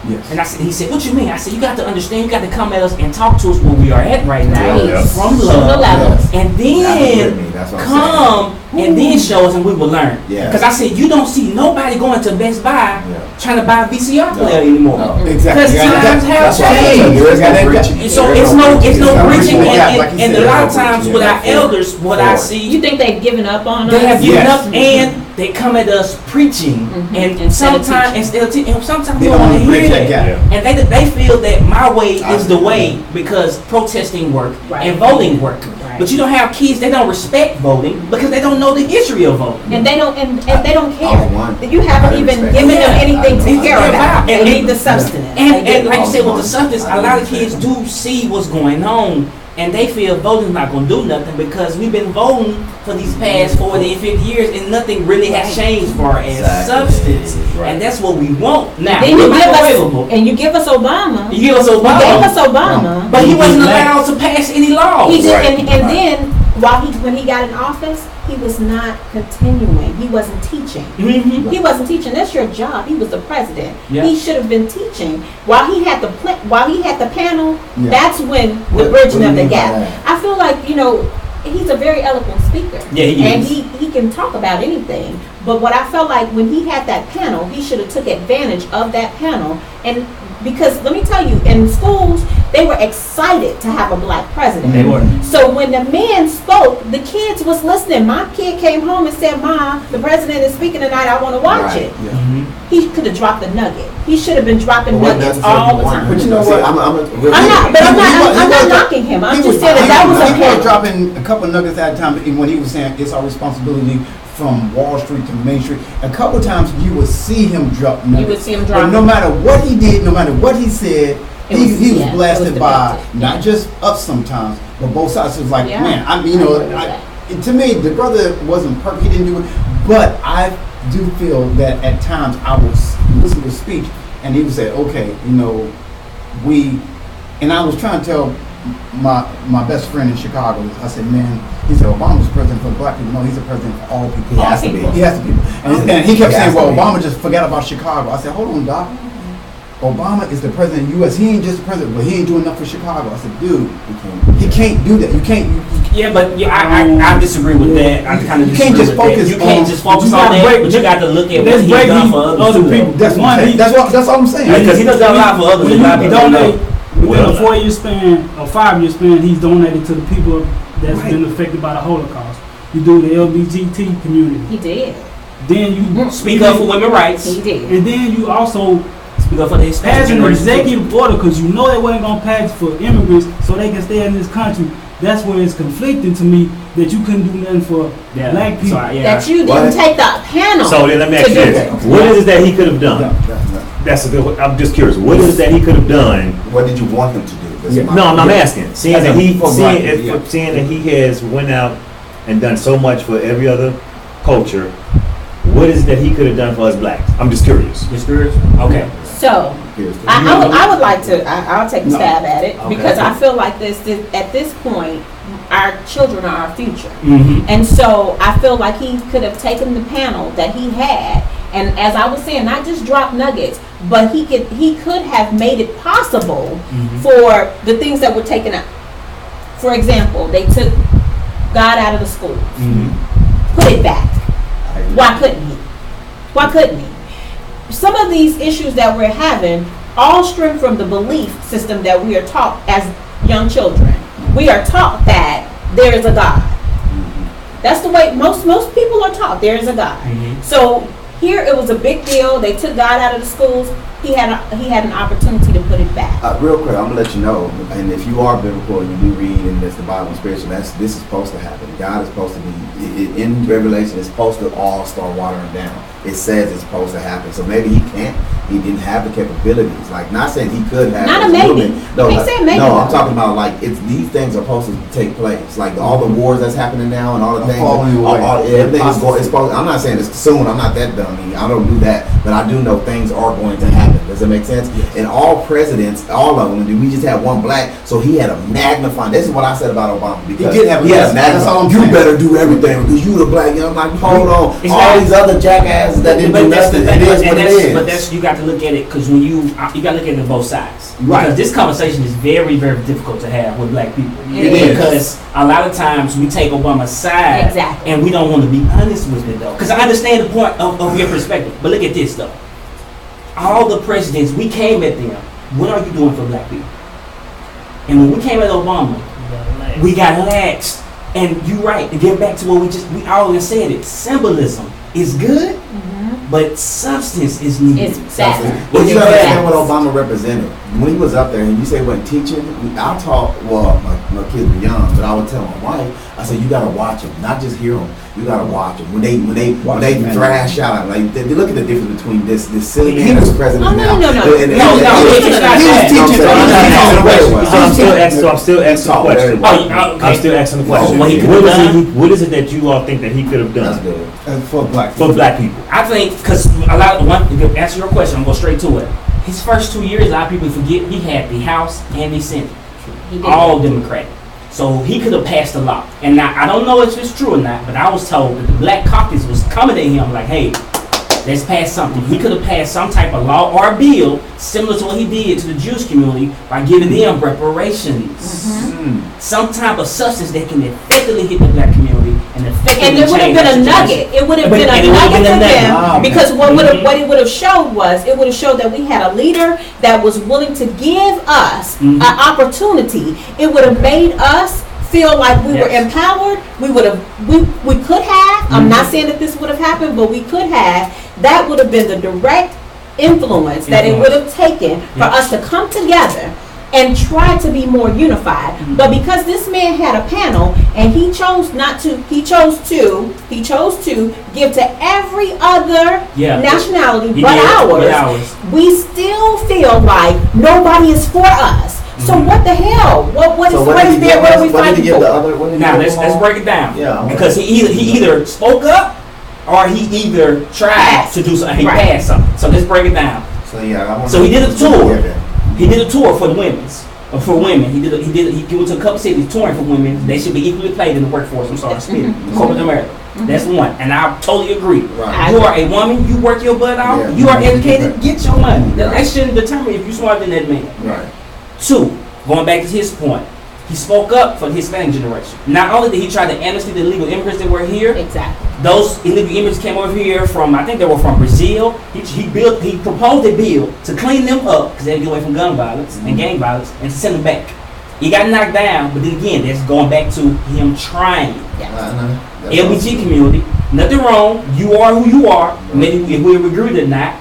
Yes. And I said, he said, what you mean? I said, you got to understand, you got to come at us and talk to us where we are at right now. Right. Yeah. From The love. levels. And then That's what I'm come and then show us and we will learn. Yeah. Because I said, you don't see nobody going to Best Buy Yeah. trying to buy a VCR player No. anymore. No. Because Exactly. times have That's what I'm saying. changed. There is no Yeah. preaching. And so There is it's no preaching, Yeah, like you and said, a lot there's of no times preaching. with Yeah, our that's elders, what I forward. see, You think they've given up on they us? have given Yes. up and they come at us preaching, and Instead of sometimes teaching. instead of teaching, and sometimes They we don't don't want want to to bridge hear that that. gap. And they feel that my way I is the see. way because protesting work Right. and voting work. Right. But you don't have kids, they don't respect voting because they don't know the history of voting. And they don't, and they don't I care. don't want- You haven't I even respect given them that. anything to Yeah. care about. They And- need the substance. And like you all said, with the the substance, a lot of kids do see what's going on, and they feel voting's not going to do nothing because we've been voting for these past 40 and 50 years, and nothing really has changed far as Exactly. substance. Right. And that's what we want. Now, Then you we're give us, microwavable. and you give us Obama. You give us You Obama, gave us Obama. but he wasn't Black. allowed to pass any laws. He did, Right. and then when he got in office, he was not continuing. He wasn't teaching. Mhm. He wasn't teaching. That's your job. He was the president. Yeah. He should have been teaching. While he had the panel, Yeah. that's when the What bridging do you of the mean by gap. that? I feel like he's a very eloquent speaker. Yeah, he and is. he can talk about anything. But what I felt like when he had that panel, he should have took advantage of that panel. And because let me tell you, in schools, they were excited to have a black president. They were. So when the man spoke, the kids was listening. My kid came home and said, "Mom, the president is speaking tonight. I want to watch Right. it." Yeah. Mhm. He could have dropped a nugget. He should have been dropping Well, nuggets that's all what the you want. time. But you know See, what? I'm I'm not, but He I'm was not knocking him. I'm just saying that that was a He was panel. dropping a couple nuggets at a time when he was saying it's our responsibility from Wall Street to Main Street. A couple times you would see him drop nuggets. You would see him But drop. no matter what he did, no matter what he said, It he was- was yeah, it was blasted by debated. not just us sometimes, but both sides. It was like, Yeah. man, I mean, I agree with to me, the brother wasn't perfect. He didn't do it, but I do feel that at times I would listen to his speech, and he would say, okay, and I was trying to tell my best friend in Chicago, I said, man, he said, Obama's president for black people. No, he's a president for all people. He has to be. He has to be. And he kept He has saying, well, to be. Obama just forgot about Chicago. I said, hold on, Doc. Obama is the president of the U.S. He ain't just the president, but he ain't doing enough for Chicago. I said, dude, he can't do that. You can't. Yeah, but I disagree with that. I kind of You can't disagree just with that. focus You can't on- just focus you on gotta that, break- but you got to look at what let's he's break done these for other others too. people. That's what I'm saying. That's all I'm saying. Yeah, because he does a lot for others. When and a lot you of people donate don't. within a Well, 4-year span or 5-year span, he's donated to the people that's Right. been affected by the Holocaust. You do the LGBT community. He did. Then you Speak up for women's rights. He did. and then you also Speak up for the Hispanic pass an generation. executive order because you know they wasn't gonna pass for immigrants so they can stay in this country. That's where it's conflicting to me that you couldn't do nothing for Yeah. black people. So, yeah. That you What? didn't take the panel. So then let me ask to you do this: it. what is it that he could have No, done? no. That's a good. I'm just curious. What is it that he could have done? What did you want him to do? That's Yeah. my- No, I'm asking. Seeing that he, For black people, yeah. seeing that he has went out and done so much for every other culture, what is it that he could have done for us blacks? I'm just curious. Just curious? Okay. So Here's the- I would like to. I'll take a No. stab at it Okay. because I feel like at this point, our children are our future. Mm-hmm. And so I feel like he could have taken the panel that he had, and as I was saying, not just drop nuggets, but he could have made it possible for the things that were taken out. For example, they took God out of the schools. Put it back. Why couldn't he? Why couldn't he? Some of these issues that we're having all stem from the belief system that we are taught as young children. We are taught that there is a God. That's the way most people are taught. There is a God. So Here it was a big deal. They took God out of the schools. He had an opportunity to put it back. Real quick, I'm gonna let you know, and if you are biblical and you do read and it's the Bible and spiritual, this is supposed to happen. God is supposed to be in Revelation. It's supposed to all start watering down. It says it's supposed to happen. So maybe he can't. He didn't have the capabilities. Like, not saying he could have. Not a maybe. No, He said maybe. no, I'm talking about like these things are supposed to take place. Like all the wars that's happening now and all the Are things. falling away. Everything is going. It's supposed. I'm not saying it's soon. I'm not that dummy. I don't do that. But I do know things are going to happen. Does it make sense? Yes. And all presidents, all of them, we just had one black, so he had a magnifying. This is what I said about Obama, because He did have a that's all I'm You saying. better do everything because you the black. You know, I'm like, hold on. It's all not- these other jackasses that didn't do that's the nothing. It thing, is what it is. but that's you got to look at it because when you got to look at it on both sides. Right. Because this conversation is very, very difficult to have with black people. It is. Because a lot of times we take Obama's side Exactly. and we don't want to be honest with it though. Because I understand the point of your perspective, but look at this though. All the presidents, we came at them. What are you doing for black people? And when we came at Obama, we got laxed. And you're right. To get back to what we always said it. Symbolism is good, but substance is needed. It's better. But you It's understand what better. Obama represented. When he was up there, and you say he wasn't teaching, I taught, well, my kids were young, but I would tell my wife, I said, you gotta watch him, not just hear him. You gotta watch him. When they thrash out, like, they look at the difference between this silly man that's president Oh, no, now. no, no. And- it's not he was that. teaching. So I'm still asking the Talk with question. everybody. I'm still asking the question. What he could've done? What is it that you all think that he could have That's done good. For black for black people? I think because to answer your question, I'm going straight to it. His first 2 years, a lot of people forget he had the House and the Senate, He did. all Democratic. So he could have passed a law. And now I don't know if it's true or not, but I was told that the Black Caucus was coming to him like, hey, let's pass something. He could have passed some type of law or bill similar to what he did to the Jewish community by giving them reparations. Some type of substance that can effectively hit the black community and effectively And it would have change been the a situation. nugget. It would have But- been a and it would have nugget been for a nugget. them, Okay. because what it would have showed was, it would have showed that we had a leader that was willing to give us Mhm. an opportunity. It would have made us feel like we were Yes. empowered. We would have, we could have. I'm not saying that this would have happened, but we could have. That would have been the direct influence that it would have taken for Yes. us to come together and try to be more unified. But because this man had a panel and he chose to give to every other Yeah. nationality He but did, ours, but ours. we still feel like nobody is for us. So what the hell? What is So what did he there? give What us? are we What did he fighting give the for? other? What did he Now give let's them break it down. Yeah, I want- Because he either spoke up or he either tried Passed. to do something. He Right. passed something. So let's break it down. So yeah, I want. So he did a tour. Yeah, He did a tour for the women's. For women, he went to a couple cities touring for women. They should be equally played in the workforce. I'm sorry, spit it. Corporate America. That's one, and I totally agree. Right. You are a woman. You work your butt off. Yeah. You are educated. Get your money. That Right. shouldn't determine if you're smarter than that man. Right. Two, going back to his point, he spoke up for the Hispanic generation. Not only did he try to amnesty the illegal immigrants that were here, Exactly. those illegal immigrants came over here from, I think they were from Brazil. He proposed a bill to clean them up because they had to get away from gun violence and gang violence and to send them back. He got knocked down, but then again, that's going back to him trying. That's LBG community, nothing wrong. You are who you are. Maybe if we agree or not,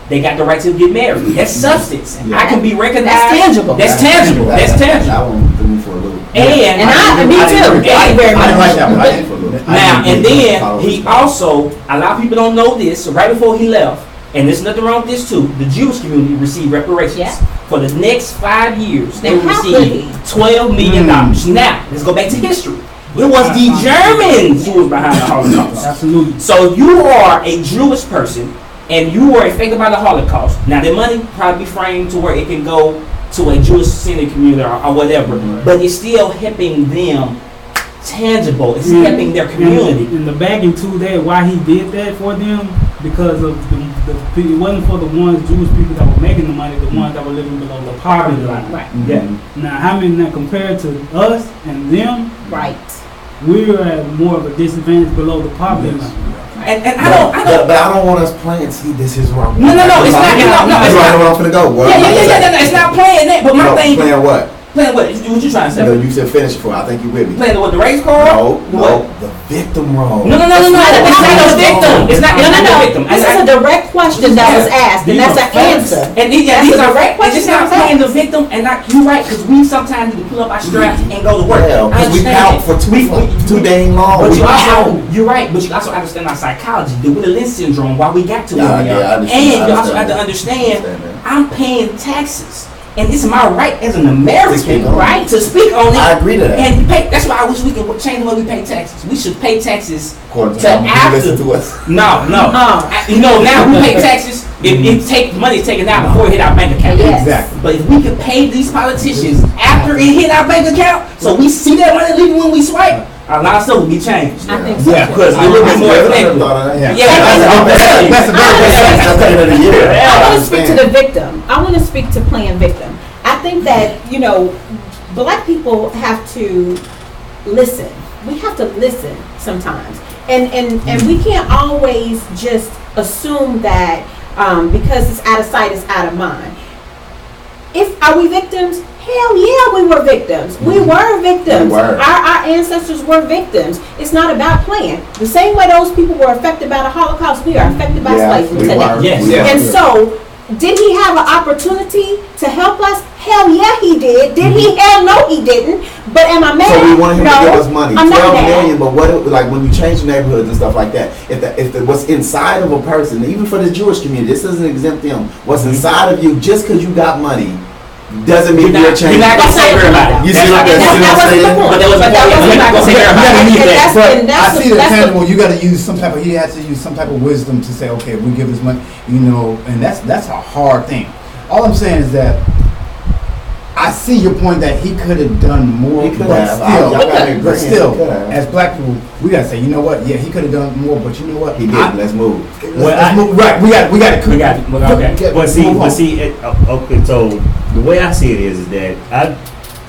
they got the right to get married. That's substance. Yeah. I can be recognized. That's tangible. That's tangible. That's tangible. That one threw me for a little. And Me too. Thank you very I didn't much. like that one. I didn't. Now and then he also, a lot of people don't know this. So right before he left, and there's nothing wrong with this too, the Jewish community received reparations Yeah. for the next 5 years. They Now, how could received $12 million. Now let's go back to history. It was the Germans who was behind the Holocaust. Absolutely. So you are a Jewish person and you were affected by the Holocaust. Now the money probably framed to where it can go to a Jewish centered community or whatever, but it's still helping them tangible. It's helping their community. And the backing to that, why he did that for them, because of it wasn't for the ones, Jewish people that were making the money, the ones that were living below the poverty line. Right. Yeah. Now, how many now compared to us and them, Right. we're at more of a disadvantage below the poverty line. And I don't. But I don't want us playing. See, this is where I'm. No, it's not. That's It's where not. I'm finna go. Well, Yeah. It's not playing that. But my thing. Playing what? Playing what? What you trying to say? No, you said finish it for. I think you with me. Playing what, the race car? No, What? the victim role. No. It's not a victim. It's not a victim. This is a direct question that was asked, and that's an answer. And these That's are a direct and it's question not that was playing the victim, and not you right, because we sometimes need to pull up our straps and go to work. Yeah, I because we understand out it. for too dang long. But We you out. also, you're right, but you also understand our psychology, the Willie Lynch syndrome, why we got to Yeah, where we yeah, are. I understand. And I you also have understand to that. understand, I understand that. I'm paying taxes. And it's my right as an American, speak on it. right, to speak on it. I agree to that. And pay, that's why I wish we could change the way we pay taxes. We should pay taxes According to how much you after. listen to us. No. Now we pay taxes. It take money taken out before it hit our bank account. Yes. Exactly. But if we could pay these politicians after it hit our bank account, so we see that money leaving when we swipe, a lot of stuff will be changed. I think so. Yeah, too. Because it will be more effective. Yeah. That's a very good year. I want to speak to the victim. I want to speak to playing victim. I think that, black people have to listen. We have to listen sometimes. And we can't always just assume that because it's out of sight, it's out of mind. Are we victims? Hell yeah, we were victims. We were victims. We were. Our ancestors were victims. It's not about playing. The same way those people were affected by the Holocaust, we are affected by slavery today. Yes. We And were. so, did he have an opportunity to help us? Hell yeah, he did. Did he? Hell no, he didn't. But am I mad? So we want him no, to give us money, I'm not 12 mad. million. But like when you change neighborhoods and stuff like that, if what's inside of a person, even for the Jewish community, this doesn't exempt them. What's inside of you, just because you got money, doesn't mean you're changing. You're not gonna save everybody. You see what I'm saying? But that was the point. You're not gonna save everybody. But I see the tangible. You got to use some type of. He has to use some type of wisdom to say, okay, we give this money, and that's a hard thing. All I'm saying is that I see your point that he could have done more, He could but have. still, I gotta agree. but still, He could have. as black people, we gotta say, you know what? Yeah, he could have done more, but you know what? He didn't. Let's move. Let's move. Right, we got to. We got it. Okay. But see, okay. So the way I see it is that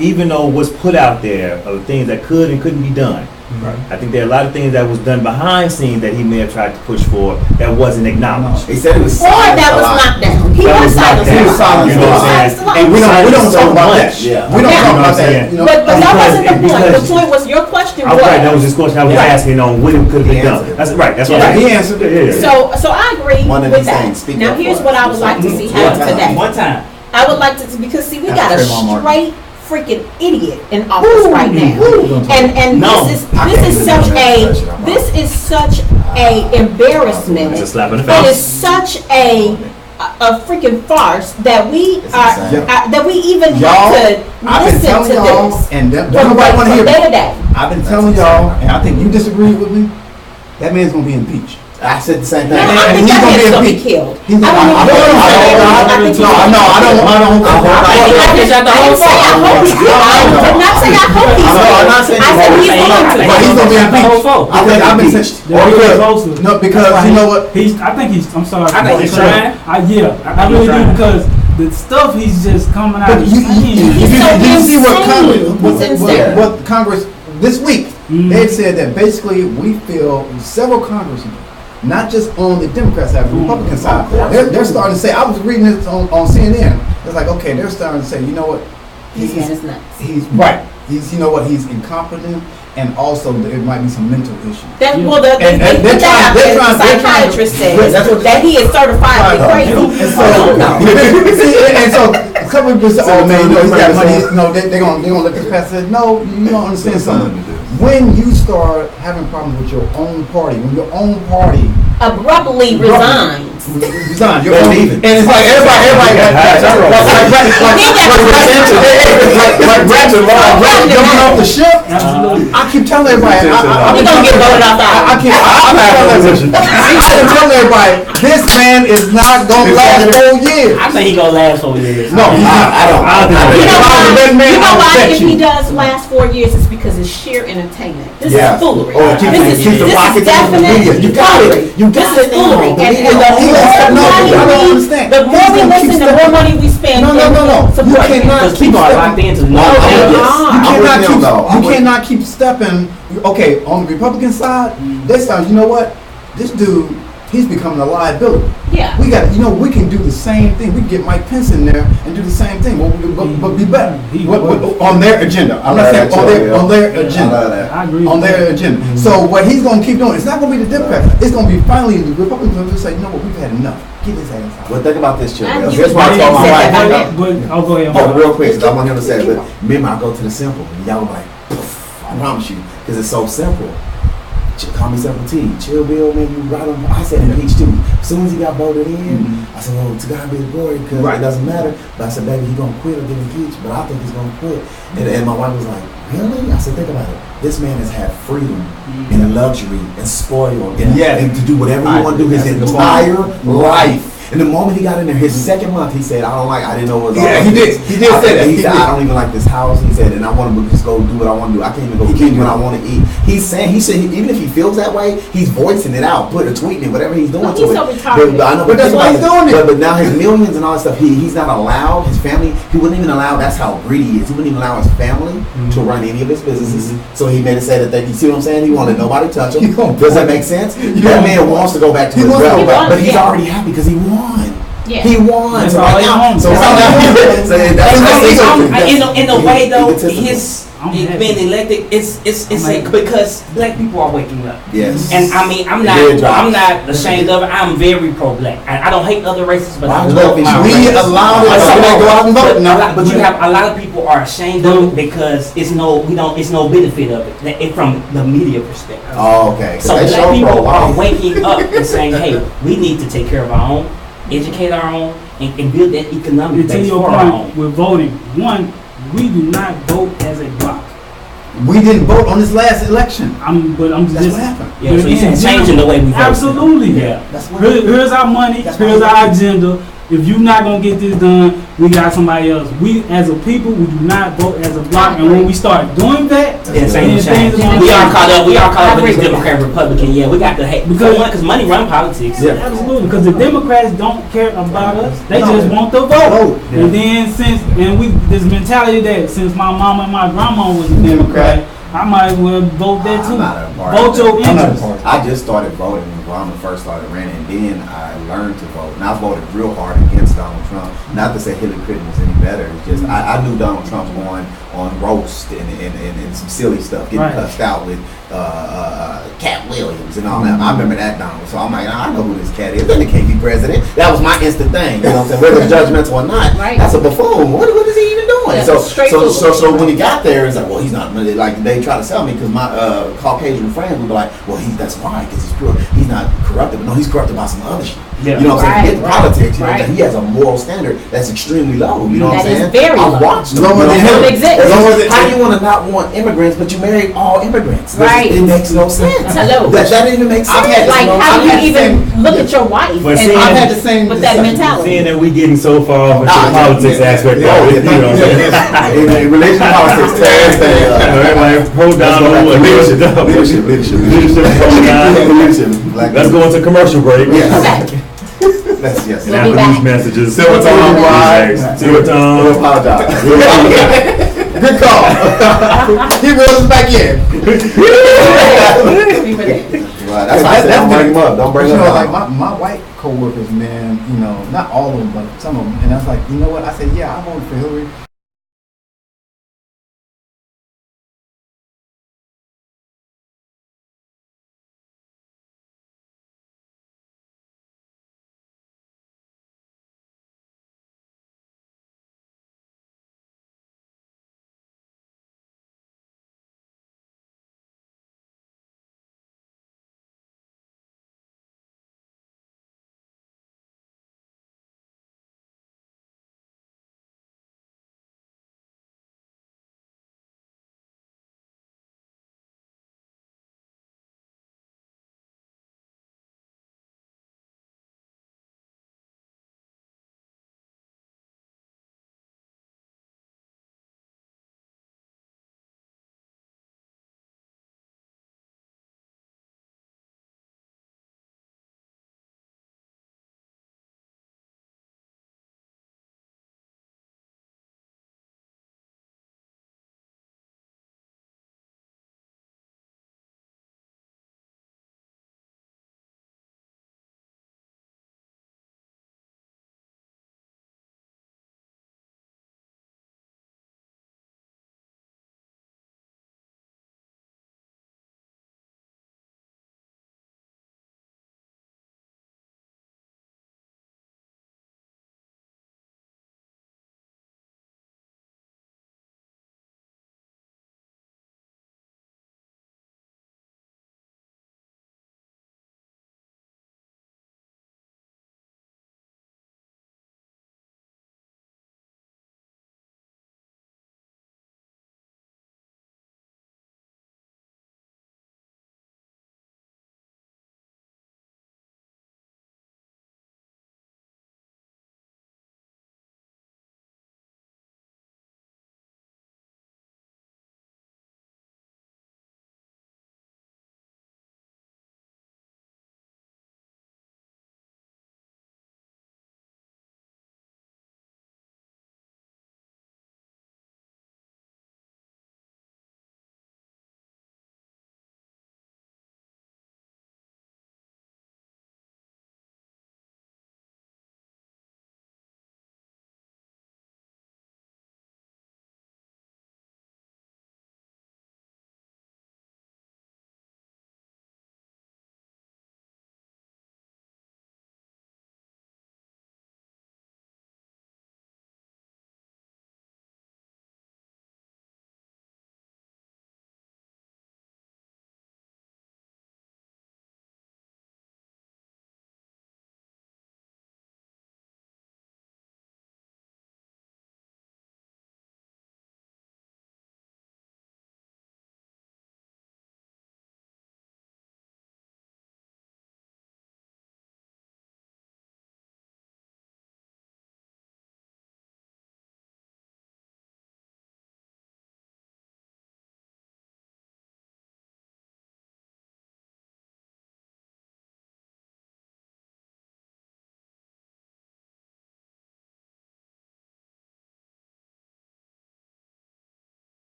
even though what's put out there are things that could and couldn't be done. Right. I think there are a lot of things that was done behind scenes that he may have tried to push for that wasn't acknowledged. He said it was. Or that was knocked down. He That was was knocked silenced. down. He was silenced. You know what I'm saying? And we don't So talk about that. much. Yeah. We don't Yeah. talk about You know what I'm that. You know, But that wasn't the point. because- The point was your question All right, that was was. just question I was Right. asking on what it could have He been done. answered. That's right. That's what Yeah, I he answered it. So I agree One of with these that. things. Speak Now up here's for what us. I would like to see One happen time. today. One time. I would like to, because see, we got a That's Trayvon Martin. straight freaking idiot in office right now. And No. this I is can't such believe a that shit. this is such a embarrassment. It's a slap in the It is face. such a freaking farce that we It's are insane. that we even Y'all, have to I've been listen telling to y'all, this and don't from nobody want to hear day to me. day. I've been telling y'all, and I think you disagree with me. That man's gonna be impeached. I said the same thing. No, I and think he's that gonna be man's gonna be impeached. killed. He's gonna- I don't I even don't- know. I think he's No, gonna be I don't. I didn't say I hope he's killed. I did not say I hope he's No, I'm not killed. saying I said he's he's going to. But he's gonna be impeached. I think I've been impeached. saying. They're really close to- No, because you know what? I think he's. I'm sorry. I think he's trying. I really he's do trying. because the stuff he's just coming out. But of you He's so see what insane. Congress, He's insane. what Congress this week they've said that basically we feel several congressmen, not just on the Democrat side, but the Republican side, they're starting to say. I was reading this on CNN. It's like, okay, they're starting to say, you know what? This man is nuts. He's right. He's, you know what? He's incompetent, and also there might be some mental issues. That, Yeah. well, they And put they're that out trying- there. they're The trying- psychiatrist Yes, that's says what- that he is certifiably Right. crazy. And So I don't know. See, and so a couple people say, So "Oh man, you know, he's got money." so- No, they're gonna let this pass. I said, "No, you don't understand something. When you start having problems with your own party, when your own party Abruptly resigns. resigns, your They're own, leaving. and it's like everybody jumping off the ship. Absolutely. I keep telling everybody, He gonna get voted off I out. keep telling everybody, this man is not gonna last 4 years. I think he gonna last 4 years. No, he's not. I don't. You know why? You know why? bet If you. he does last 4 years, it's because it's sheer entertainment. This Yeah. is foolery. Or keep the pockets in the media. You got it. You This got is it. foolery. And the No, more I don't money understand. the more we listen, the more money we spend. No. You Support him. cannot Because keep people are stepping. locked into the Oh, new they are. I'm with him, though. You cannot keep stepping. Okay, on the Republican side, they sound. You know what? This dude he's becoming a liability. Yeah. We got, we can do the same thing. We can get Mike Pence in there and do the same thing, but be better. On their agenda. I'm not saying on their agenda. I agree. On their agenda. Mm-hmm. So what he's going to keep doing, it's not going to be the Democrats. It's going to be finally the Republicans going to say, you know what, we've had enough. Get his ass out. But think about this, Chill. I Here's why I told my said wife. that. But go ahead. Oh, real quick, 'cause I want him to say it. But remember, I go to the simple, and y'all were like, poof, I promise you, because it's so simple. Call me Simple T. Chill Bill, man, you right on. I said impeach too. As soon as he got voted in, I said, well, to God be the glory, because it doesn't matter. But I said, baby, he gonna quit or get impeached. But I think he's gonna quit. And my wife was like, really? I said, think about it. This man has had freedom and luxury and spoil and to do whatever he want to do his entire life. And the moment he got in there, his second month, he said, I didn't know what was Yeah, he did. He did say that. He said, I don't even like this house. He said, and I want to just go do what I want to do. I can't even go eat what I want to eat. He said, even if he feels that way, he's voicing it out, put a tweet in, whatever he's doing No, to he's it. so retarded. But I know, But that's why he's doing it. But now his millions and all that stuff, he's not allowed, his family, he wouldn't even allow, that's how greedy he is. He wouldn't even allow his family to run any of his businesses. So he made it say that, you see what I'm saying? He won't let nobody touch him. Does that make sense? That man wants to go back to his wealth, but he's already happy because he won. Yeah. He won. That's So all right he now, wants. so That's right all now, In a way though, egotistical. his I'm being happy. elected, it's I'm happy. because black people are waking up. Yes. And I mean, I'm Very not ashamed of it. I'm very pro-black. I don't hate other races, but I Why love my we race. allow it, But so they go out and vote now. But you have a lot of people are ashamed of it because it's no benefit of it from the media perspective. Oh, okay. 'Cause So they black show people are pro-life. waking up and saying, hey, we need to take care of our own, educate our own, and build that economic And to base your for our own. point, with voting, one, we do not vote as a block. We didn't vote on this last election. But I'm That's just what happened. Yeah, so you're in changing the way we vote. Absolutely. Yeah. That's what Here's our money. That's Here's why- our agenda. If you're not gonna get this done, we got somebody else. We, as a people, we do not vote as a block. And when we start doing that, Then then things things change. are gonna We are change. caught up. We are caught up I with this agree with Democrat Republican. Yeah, we got to hate because money run politics. Yeah. Absolutely, because the Democrats don't care about us. They No. just want the vote. Vote. And then this mentality that since my mama and my grandma was a Democrat, I might as well vote that too. I'm not a part Vote of your that. I'm not a interest. part. I just started voting when Obama first started running, and then I learned to vote. And I voted real hard against Donald Trump. Not to say Hillary Clinton was any better. It's just I knew Donald Trump won on roast and some silly stuff, getting Right. cussed out with Cat Williams and all that. I remember that Donald. So I'm like, I know who this cat is. Then he can't be president. That was my instant thing. You know what I'm saying? Whether it's judgmental or not, Right. that's a buffoon. What is he even doing? Yeah, So straight so, to so it. so when he got there, it's like, well, he's not really like they try to sell me because my Caucasian friends would be like, well, that's why because he's pure. He's not corrupted, but no, he's corrupted by some other shit. Yeah. You know what I'm saying? Right, Forget the right, politics. You know, right. that he has a moral standard that's extremely low. You know what I'm That is saying? very I've low. watched him. Lower You know than what I'm Don't saying? exist. Lower than- How do you want to not want immigrants, but you marry all immigrants? Right. It makes no sense. Hello. That didn't even make sense. I've had Like, you know, how I've do had you the even same- look at your wife But and seeing- I've had the same with that discussion. mentality? Seeing that we getting so far off into Ah, the politics yeah. aspect Yeah, of it, yeah, you know what I'm saying? In religion and politics, tear everything up. Everybody hold Let's down go back to on leadership. leadership. Leadership. Leadership, hold down. Leadership. Black Let's go into commercial break. Yes. Okay. Yes. And We'll after be these back. messages, Silver tongue, wide. Silver We'll tongue. apologize. Good call. He reels us back in. Right, that's why I said don't bring him up. Don't bring You him know, up. like my white coworkers, man, not all of them, but some of them. And I was like, you know what? I said, yeah, I voted for Hillary.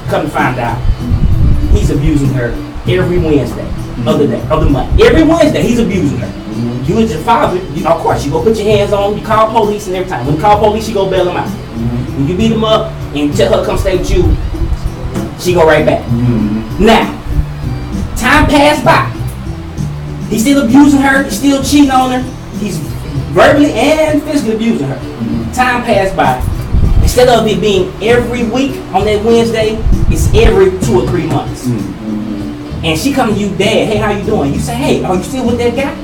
come to find out, he's abusing her every Wednesday of the month. Every Wednesday, he's abusing her. You as your father, of course, you go put your hands on him, you call police and every time. When you call police, you go bail him out. When you beat him up and tell her come stay with you, she go right back. Now, time passed by. He's still abusing her, he's still cheating on her, he's verbally and physically abusing her. Time passed by. Instead of it being every week on that Wednesday, it's every 2 or 3 months. And she come to you, Dad, hey, how you doing? You say, hey, are you still with that guy?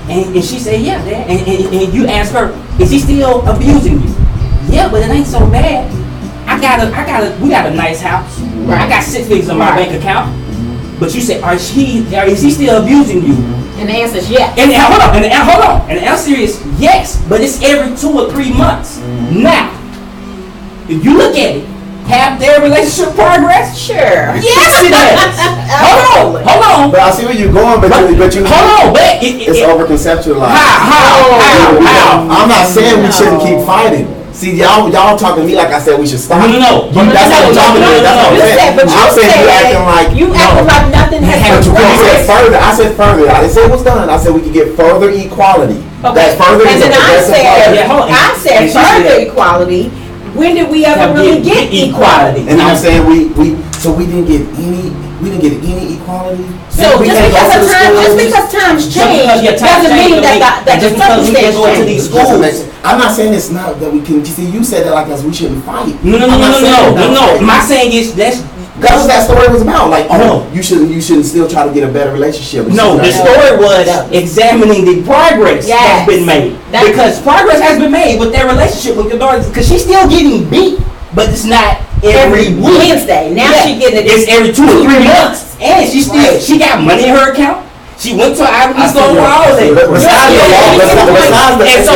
And she say, yeah, Dad. And you ask her, is he still abusing you? Yeah, but it ain't so bad. We got a nice house. Right. I got 6 figures in my bank account. But you say, is he still abusing you? And the answer is yes. And hold on. And the answer is yes, but it's every 2 or 3 months. Now, if you look at it, have their relationship progress? Sure. Yes, it has. Hold on. But I see where you're going, but you Hold on, but it's overconceptualized. How? I'm not saying we shouldn't keep fighting. See, y'all talking to me like I said we should stop. No. That's what I'm talking about. That's what I'm saying. I'm saying you acting like nothing has But you said progressed. further. I said further. I didn't say what's done. I said we could get further equality. That's further. And then I said And she further said- equality. When did we ever really get equality? And I'm saying we didn't get any equality. So We just can't go to the schools. because times Just because change your times doesn't mean change, that the just because we can't circumstance go into changes. these schools. I'm not saying it's not that we can. See, you said that like us. We shouldn't fight. No. I'm not saying that. My saying is that's That's what that story was about. Like, No. you shouldn't still try to get a better relationship. No, the story was examining the progress Yes. that's been made. That's- Because progress has been made with their relationship with your daughter. Because she's still getting beat, but it's not every week. Wednesday. Now she getting it. It's every 2 or 3 months. And she got money in her account. She went to Ivy League school for all that. And so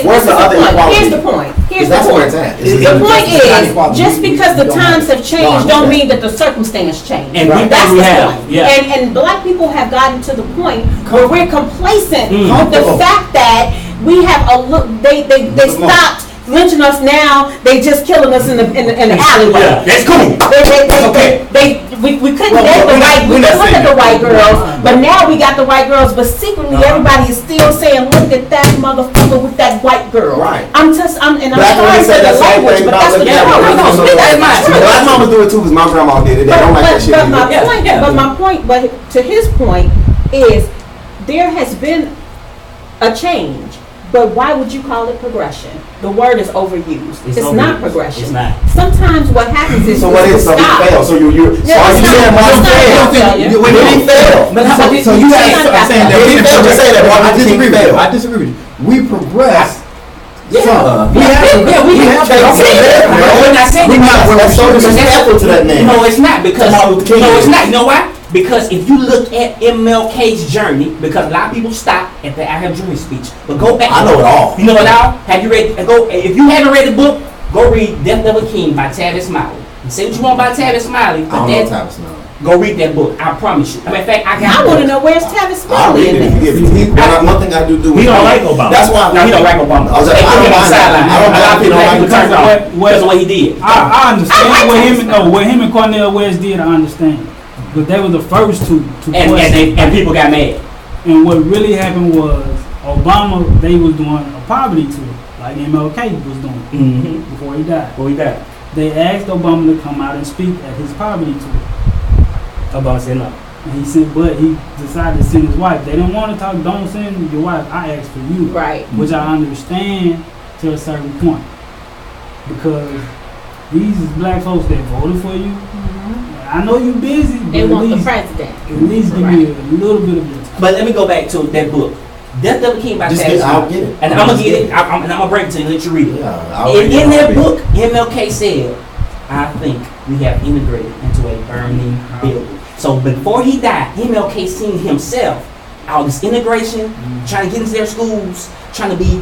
where's the other equality? Here's the point. That's where it's at. The point is, just because the times have changed, don't mean that the circumstance changed. And we That's think we the have. point. Yeah. And black people have gotten to the point where we're complacent with the Comfortable. fact that we have a look. They stopped lynching us now. They just killing us in the alleyway. Yeah, that's cool. We couldn't date the white. We couldn't look at the white girls, but now we got the white girls. But secretly, everybody is still saying, "Look at that motherfucker with that white girl." Right. I'm Black sorry women for say the that same language, thing but about that's the looking truth. at No, that's my truth. Black mamas do it too, because my grandma did it. They don't like that shit. But to his point is, there has been a change. But why would you call it progression? The word is overused. It's not overused. progression. It's not. Sometimes what happens is So what is so he stop. failed? So you Yeah, are you it's saying not- Martin it's not failed? about failure. When did he fail? But how about this? So you It's have not about saying that. that He failed to say that Martin I Luther King disagree with you. failed. I disagree with you. We progress. We have failed. We're not saying that. That's so disrespectful to that man. No, it's not because Martin Luther King. no, it's not. You know why? Because if you look at MLK's journey, because a lot of people stop at the I Have Dreams speech, but go back. I know it all. You know it all. Have you read? If you haven't read the book, go read Death of a King by Tavis Smiley. And say what you want about Tavis Smiley, I but don't know that, Tavis now. go read that book. I promise you. I mean, in fact, I got. I want to know where's Tavis I'll Smiley read in it. this. One thing I do He don't like Obama. That's why. No, he don't like Obama. I was like, They I put don't him on mind the that. sideline. I don't A lot of mind people that. like him turned off What- because of what he did. I understand I like what Tavis him and Cornel West did. I understand, but they were the first to question. And people got mad. And what really happened was Obama. They was doing a poverty tour like MLK was doing Mm-hmm. before he died. What we got? They asked Obama to come out and speak at his poverty tour, Obama said no. and he said, but he decided to send his wife. They didn't want to talk. Don't send your wife. I asked for you. Right. Which I understand to a certain point, because these is black folks that voted for you. I know you busy, but They at want the least, president. at least give me a little bit of your time. But let me go back to that book, Death of a King by Just Tavis get, I'll Smiley. get it. And I'm gonna get it. And I'm gonna break it to you and let you read it. Yeah, I'll read it. In that I'll read it. book, MLK said, "I think we have integrated into a burning building." So before he died, MLK seen himself all this integration, trying to get into their schools, trying to be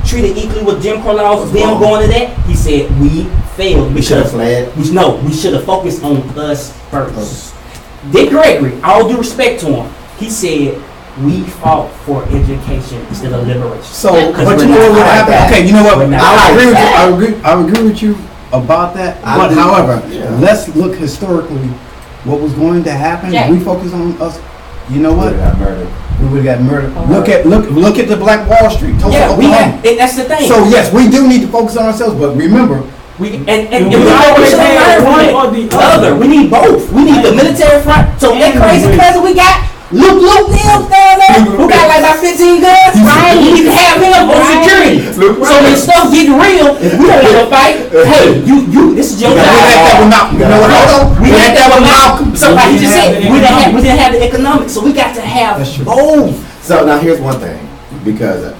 treated equally with Jim Crow laws, them wrong. going to that. He said, "We failed We should have because fled. we should have focused on us first." Dick Gregory, all due respect to him, he said, "We fought for education instead of liberation." So, Because but we're you know not what like happened? that. Okay, you know what? We're not I like agree with you. that. I agree with you about that. I But do. however, Yeah. let's look historically what was going to happen. Jay. We focus on us. You know what? Would've got murdered. We would have got murdered. Look at the Black Wall Street. Tulsa, Yeah, we Oklahoma. have, and that's the thing. So yes, we do need to focus on ourselves, but remember, And we we always should had learn one from or it. the Other. We need both. We need the military front. So that And crazy the- president we got, Luke Mills down there, who got like about 15 guns, right? We need to have him on security. So when stuff get real, if we don't want to fight, hey, you, this is your we job. had that with Malcolm. You know what? Hold on. We had that with Malcolm. Somebody We just didn't said have the we didn't have the economics, so we got to have That's true. both. So now here's one thing, because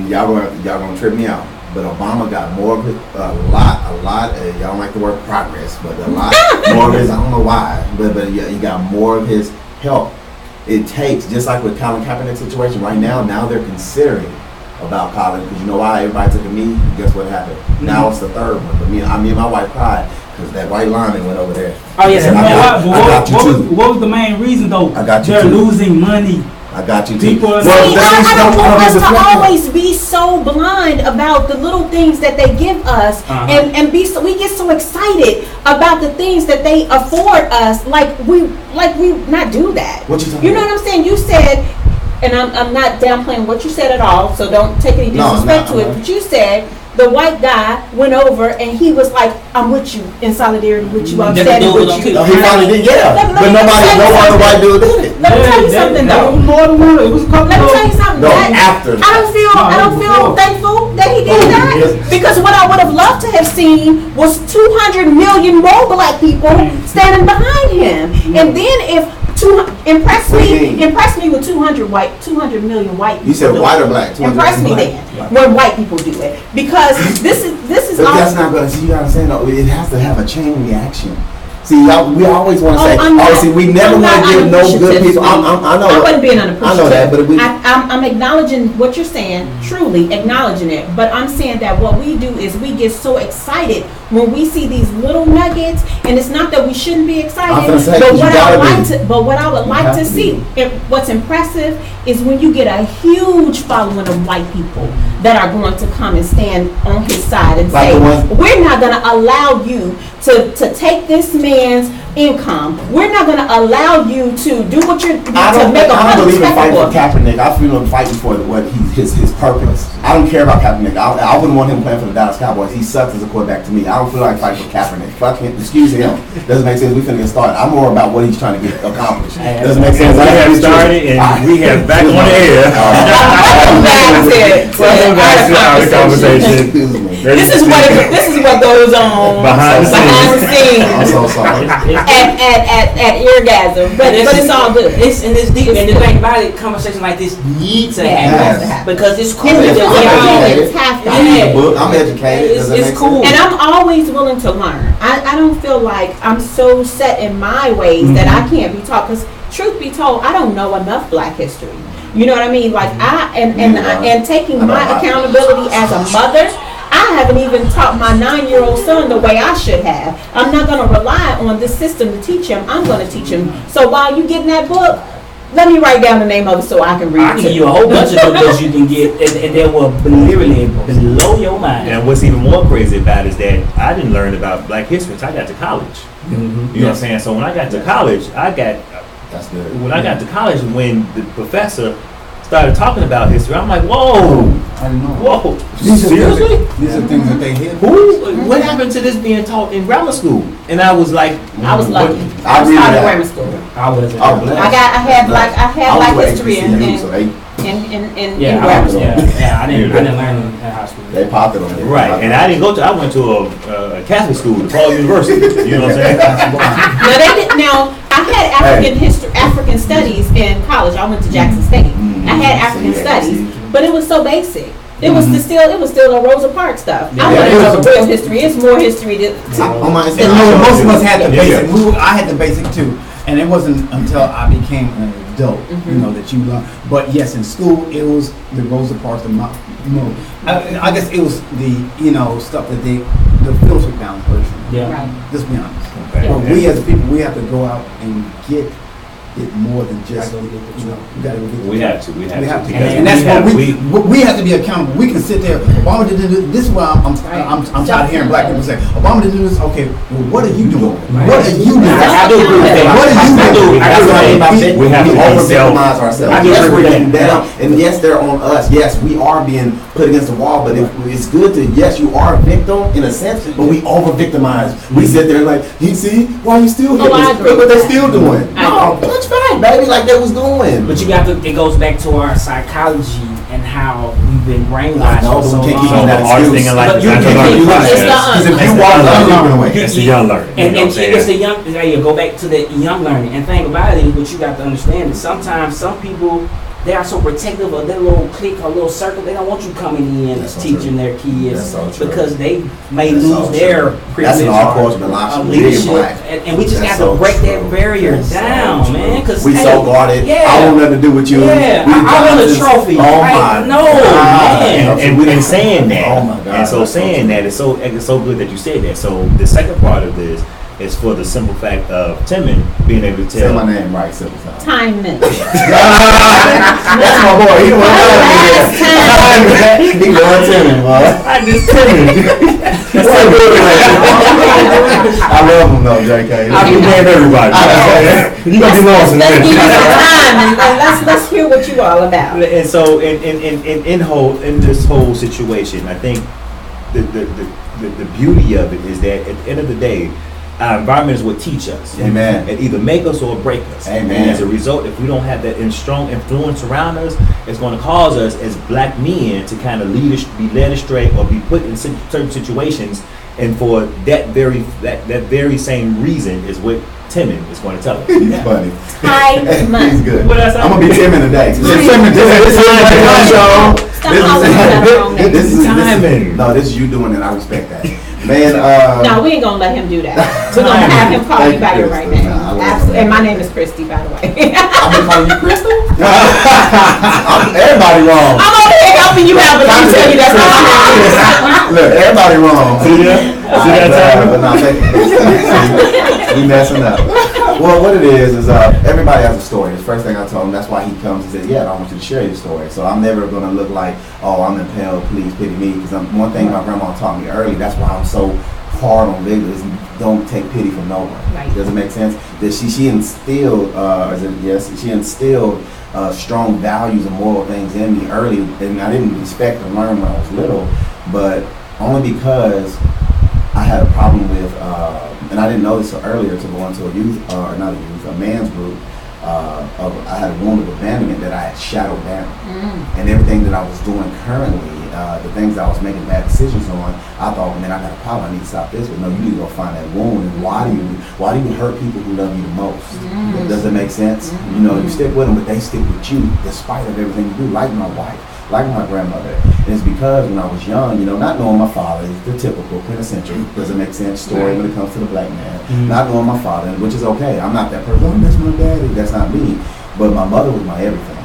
y'all gonna trip me out, but Obama got more of it, a lot. Y'all don't like the word progress, but a lot more of his. I don't know why, but yeah, he got more of his help. It takes, just like with Colin Kaepernick situation right now. Now they're considering about Colin, because you know why everybody took a knee. Guess what happened? Now it's the third one. But me and my wife cried because that white lineman went over there. Oh yeah, Said, that- I got you too. What was the main reason though? I got you They're too. losing money. I got you too. People are- See, I don't want us to reflect on it. always be so blind about the little things that they give us, and be so, we get so excited about the things that they afford us, like we not do that. What you talking You know about? what I'm saying? You said, and I'm not downplaying what you said at all, so don't take any No, disrespect no, to it. no. But you said the white guy went over and he was like, "I'm with you, in solidarity with you, I'm That standing dude with was you." No, he finally did, yeah. Let me But tell you no other something. white dude did it. Let me tell you something That though. was more than one. It was a couple. Let me tell you something. No, That- after. I don't feel before. thankful that he did Yes. that, because what I would have loved to have seen was 200 million more black people standing behind him, and then if impress What do you mean? me with 200 million white people. You said do it. white or black? 200 Impress me black. then when white people do it, because this is But all. that's not gonna, see, you gotta say, no, it has to have a chain reaction. See, y'all, we always wanna say, I'm not- see, we never I'm wanna not give no good unappreciative, people, Steve. I know. I wasn't being unappreciative. I know that, but we, I'm acknowledging what you're saying, truly acknowledging it. But I'm saying that what we do is we get so excited when we see these little nuggets, and it's not that we shouldn't be I'm excited. gonna say, But you what gotta I would like have to to see, be. what's impressive is when you get a huge following of white people that are going to come and stand on his side and Like say, the ones- we're not going to allow you to take this man's income. We're not going to allow you to do what you're I to don't, make a I don't believe in fighting for spectacle. Kaepernick. I feel him fighting for what his purpose. I don't care about Kaepernick. I wouldn't want him playing for the Dallas Cowboys. He sucks as a quarterback to me. I don't feel like fighting for Kaepernick. Fuck him. Excuse him. Doesn't make sense. We finna get started. I'm more about what he's trying to get accomplished. Doesn't make sense. We have started and we have back on the air. Welcome back to our conversation. Excuse me. This is what goes on Behind the behind the I'm scenes so sorry. at Eargasm, but it's all good. It's deep. And the thing about it, conversation like this needs to Yes. happen because it's cool. And that it's we all- educated. it's half I read Yeah. the book. I'm educated. Does that It's make cool. sense? And I'm always willing to learn. I don't feel like I'm so set in my ways that I can't be taught. Because truth be told, I don't know enough Black history. You know what I mean? Like and taking my accountability as a mother, I haven't even taught my 9-year-old son the way I should have. I'm not going to rely on this system to teach him. I'm going to teach him. So while you get in that book, let me write down the name of it so I can read I'll it. give you a whole bunch of books you can get, and they will literally blow your mind. And what's even more crazy about it is that I didn't learn about Black history until I got to college. You know what I'm saying? So when I got to college, That's good. when I got to college, when the professor started talking about history, I'm like, whoa, I didn't know. whoa, These are seriously? These are things that they hid. What happened to this being taught in grammar school? And I was like, I was lucky. I I was read taught in that. grammar school. I was. I was blessed. I had Black was history HBCU, so they in Yeah, grammar I school. didn't learn in high school. They popped it on there. right. And I didn't go to, I went to a Catholic school, DePaul University. You know what I'm saying? Now they did. Now I had African studies in college. I went to Jackson State. I had African studies, but it was so basic. It was still a Rosa Parks stuff. I Yeah, wanted it to know was the real history. It's more history to On my And no, most of us had the Yeah. basic. I had the basic too, and it wasn't until I became an adult, you know, that you learn. But yes, in school it was the Rosa Parks, I guess it was the stuff that the filtered down version. Yeah. Right. Let's be honest. Okay. But we as people, we have to go out and get get more than just, you know, we gotta get. We have to. We have to, because and that's what we we have to be accountable. We can sit there. Obama did this. Is why I'm tired of hearing black people say Obama did this. Okay, well, what are you doing? What are you doing? I do agree with that. What are you doing? We have to over be victimize ourselves. I do Yes, agree we're with getting that. down, and yes, they're on us. Yes, we are being put against the wall. But it's good to, yes, you are a victim in a sense, but we over victimize. We sit there like, you see, why you still here? I agree. Look what they still doing. I No, that's fine, baby. Like they was doing. But you got to, it goes back to our psychology and how we've been brainwashed No, for so but we can't keep long. on that artist excuse. thing like But you that's can't a do learning that. It's process. Because if the you walk out, you're gonna win. It's the young learning. And, you know what I'm it's saying? the young, there you go back to the young learning. And thing about it is what you got to understand is sometimes some people, they are so protective of their little clique or little circle, they don't want you coming in That's so teaching true. their kids That's so true. because they may That's lose so their true. privilege That's in all or- cultures, but lots of of leadership. black. And we just That's got to so break true. that barrier That's so down, true. man. Cause We hey, so guarded. Yeah. I want nothing to do with you. Yeah, We I want a just- trophy. Oh Right? my No, God. man. And we've been saying that. Oh my God. And so That's so saying true. that it's so good that you said that. So the second part of this is for the simple fact of Timon being able to Say tell. my name right, simple time. Time limit. That's my boy. He the one that He going Timon, boy. I just Timon. That's so good, man. I love him though, JK. I can name everybody. You gonna be lost in Let's give you some that. time and let's hear what you all about. And so in this whole situation, I think the beauty of it is that at the end of the day, our environment is what teach us. Amen. It either make us or break us. Amen. And as a result, if we don't have that strong influence around us, it's going to cause us as black men to kind of be led astray or be put in certain situations. And for that very same reason is what Timon is going to tell us. He's funny. Time He's limit. good. What else? I'm gonna be Timon today. Stop calling me that wrong name. Timon. No, this is you doing it. I respect that. Man, No, we ain't gonna let him do that. We're gonna have him call you by your right name. Nah, I love Absolutely. him. And my name is Christy, by the way. I've been calling you Crystal? Everybody wrong. I'm over here helping you out, but let me tell you that's not my name. Look, everybody wrong. See that? See that, Timon? We messing up. Well, what it is everybody has a story. The first thing I told him, that's why he comes and says, yeah, I want you to share your story. So I'm never going to look like, oh, I'm impelled, please pity me. Because one thing my grandma taught me early, that's why I'm so hard on Victor, is don't take pity from no one. Right. Does it make sense? That she instilled, she instilled strong values and moral things in me early. And I didn't expect to learn when I was little, but only because I had a problem with, and I didn't know this earlier, to go into a man's group. I had a wound of abandonment that I had shadowed down, and everything that I was doing currently, the things that I was making bad decisions on, I thought, man, I got a problem. I need to stop this. But no, you need to go find that wound. And why do you hurt people who love you the most? Does it make sense? You know, you stick with them, but they stick with you despite of everything you do. Like my wife, like my grandmother. And it's because when I was young, you know, not knowing my father, the typical quintessential, does it make sense, story when it comes to the black man. Not knowing my father, which is okay. I'm not that person. Oh, that's my daddy. That's not me. But my mother was my everything.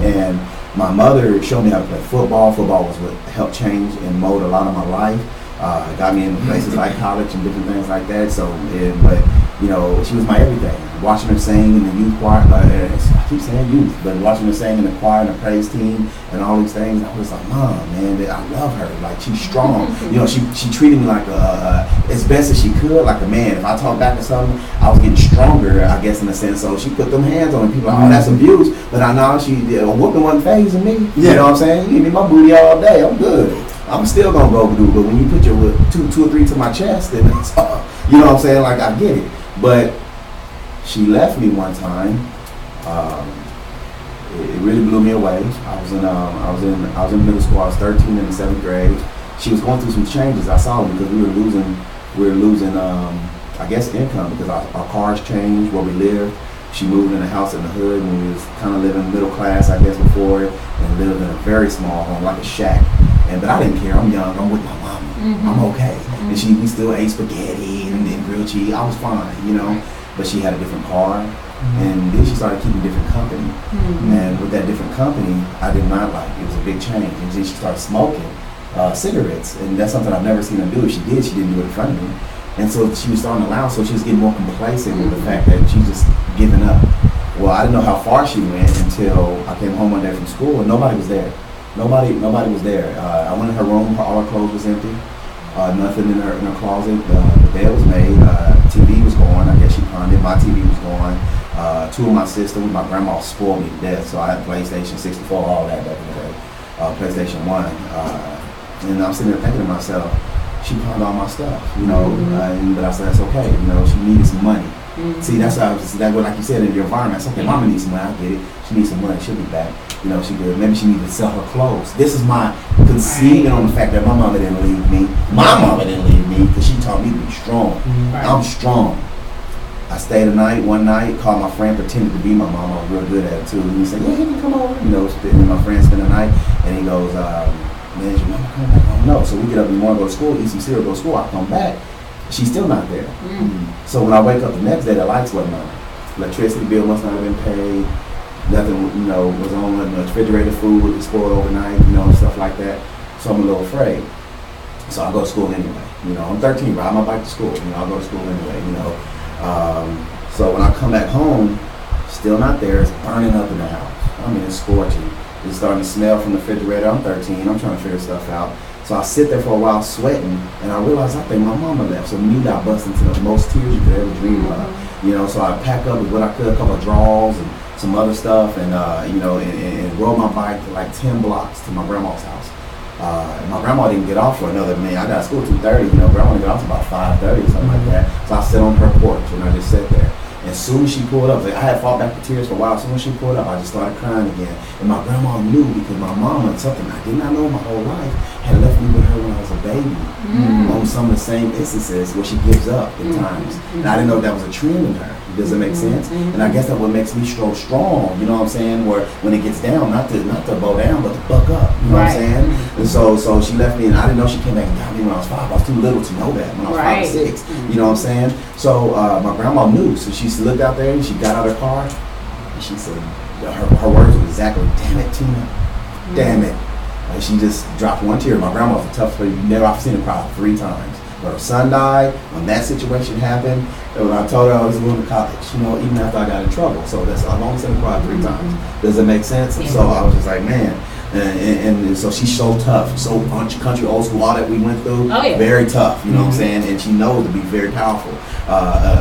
And my mother showed me how to play football. Football was what helped change and mold a lot of my life. It got me in places like college and different things like that. So, but you know, she was my everything. Watching her sing in the youth choir, I keep saying youth, but watching her sing in the choir and the praise team and all these things, I was like, Mom, man, I love her. Like, she's strong. You know, she treated me like as best as she could, like a man. If I talked back to something, I was getting stronger, I guess, in a sense. So she put them hands on me. People like, oh, that's abuse. But I know a whooping wasn't phasing me. You know what I'm saying? You give me my booty all day, I'm good. I'm still gonna go do, but when you put your two or three to my chest, then it's, you know what I'm saying? Like, I get it. But she left me one time. It really blew me away. I was in middle school. I was 13 in the 7th grade. She was going through some changes. I saw them because we were losing I guess income because our cars changed where we lived. She moved in a house in the hood when we was kind of living middle class, I guess, before it, and lived in a very small home, like a shack. But I didn't care. I'm young. I'm with my mama. I'm okay. And we still ate spaghetti and grilled cheese. I was fine, you know. But she had a different car, and then she started keeping different company. And with that different company, I did not like. It was a big change. And then she started smoking cigarettes, and that's something I've never seen her do. If she did, she didn't do it in front of me. And so she was starting to allow, so she was getting more complacent with the fact that she's just giving up. Well, I didn't know how far she went until I came home one day from school and nobody was there. Nobody was there. I went in her room, all her clothes was empty. Nothing in her closet. The bed was made. TV was gone. I guess she pawned it. My TV was gone. Two of my sisters, my grandma spoiled me to death, so I had PlayStation 64, all that back in the day. PlayStation 1. And I'm sitting there thinking to myself, she pawned all my stuff, you know. But I said, that's okay. You know, she needed some money. See, that's how like you said, in your environment, it's okay, mama needs some money, I get it. She needs some money, she'll be back. You know, she good. Maybe she needed to sell her clothes. This is my conceiving on the fact that my mama didn't leave me. My mama didn't leave me because she taught me to be strong. I'm strong. I stayed one night, called my friend, pretended to be my mom. I was real good at it too. And he said, yeah, he can come over. You know, and my friend spent the night, and he goes, man, is your mama coming back? I don't know. So we get up in the morning, go to school, eat some cereal, go to school. I come back, she's still not there. So when I wake up the next day, the lights wasn't on. Electricity bill must not have been paid. Nothing, you know, was on. The refrigerated food was spoiled overnight, you know, and stuff like that. So I'm a little afraid. So I go to school anyway. You know, I'm 13, ride my bike to school. You know, I go to school anyway, you know. So when I come back home, still not there. It's burning up in the house. I mean, it's scorching. It's starting to smell from the refrigerator. I'm 13. I'm trying to figure stuff out. So I sit there for a while sweating, and I realize I think my mama left. So me, I bust into the most tears you could ever dream of. You know, so I pack up with what I could, a couple of drawers and some other stuff, and you know, and rode my bike to like 10 blocks to my grandma's house. And my grandma didn't get off for another minute. I got to school at 2:30. You know, grandma didn't get off about 5:30 or something like that. So I sat on her porch and I just sat there. And as soon as she pulled up, like, I had fought back the tears for a while. As soon as she pulled up, I just started crying again. And my grandma knew because my mama, something I did not know my whole life, had left me with her when I was a baby. On some of the same instances where she gives up at times. And I didn't know that was a trend in her. Does it make sense? And I guess that's what makes me so strong, you know what I'm saying? Where when it gets down, not to bow down, but to buck up, you know what I'm saying? And so she left me, and I didn't know she came back and got me when I was 5. I was too little to know that when I was 5 or 6, you know what I'm saying? So my grandma knew, so she looked out there and she got out of her car, and she said, her words were exactly, damn it, Tina, damn it. And she just dropped one tear. My grandma was a tough lady. I've seen her cry 3 times. When her son died, when that situation happened, and when I told her I was going to college, you know, even after I got in trouble. So I've only seen her cry 3 times. Does it make sense? And so I was just like, man. And so she's so tough, so country, old school, all that we went through, very tough, you know what I'm saying? And she knows to be very powerful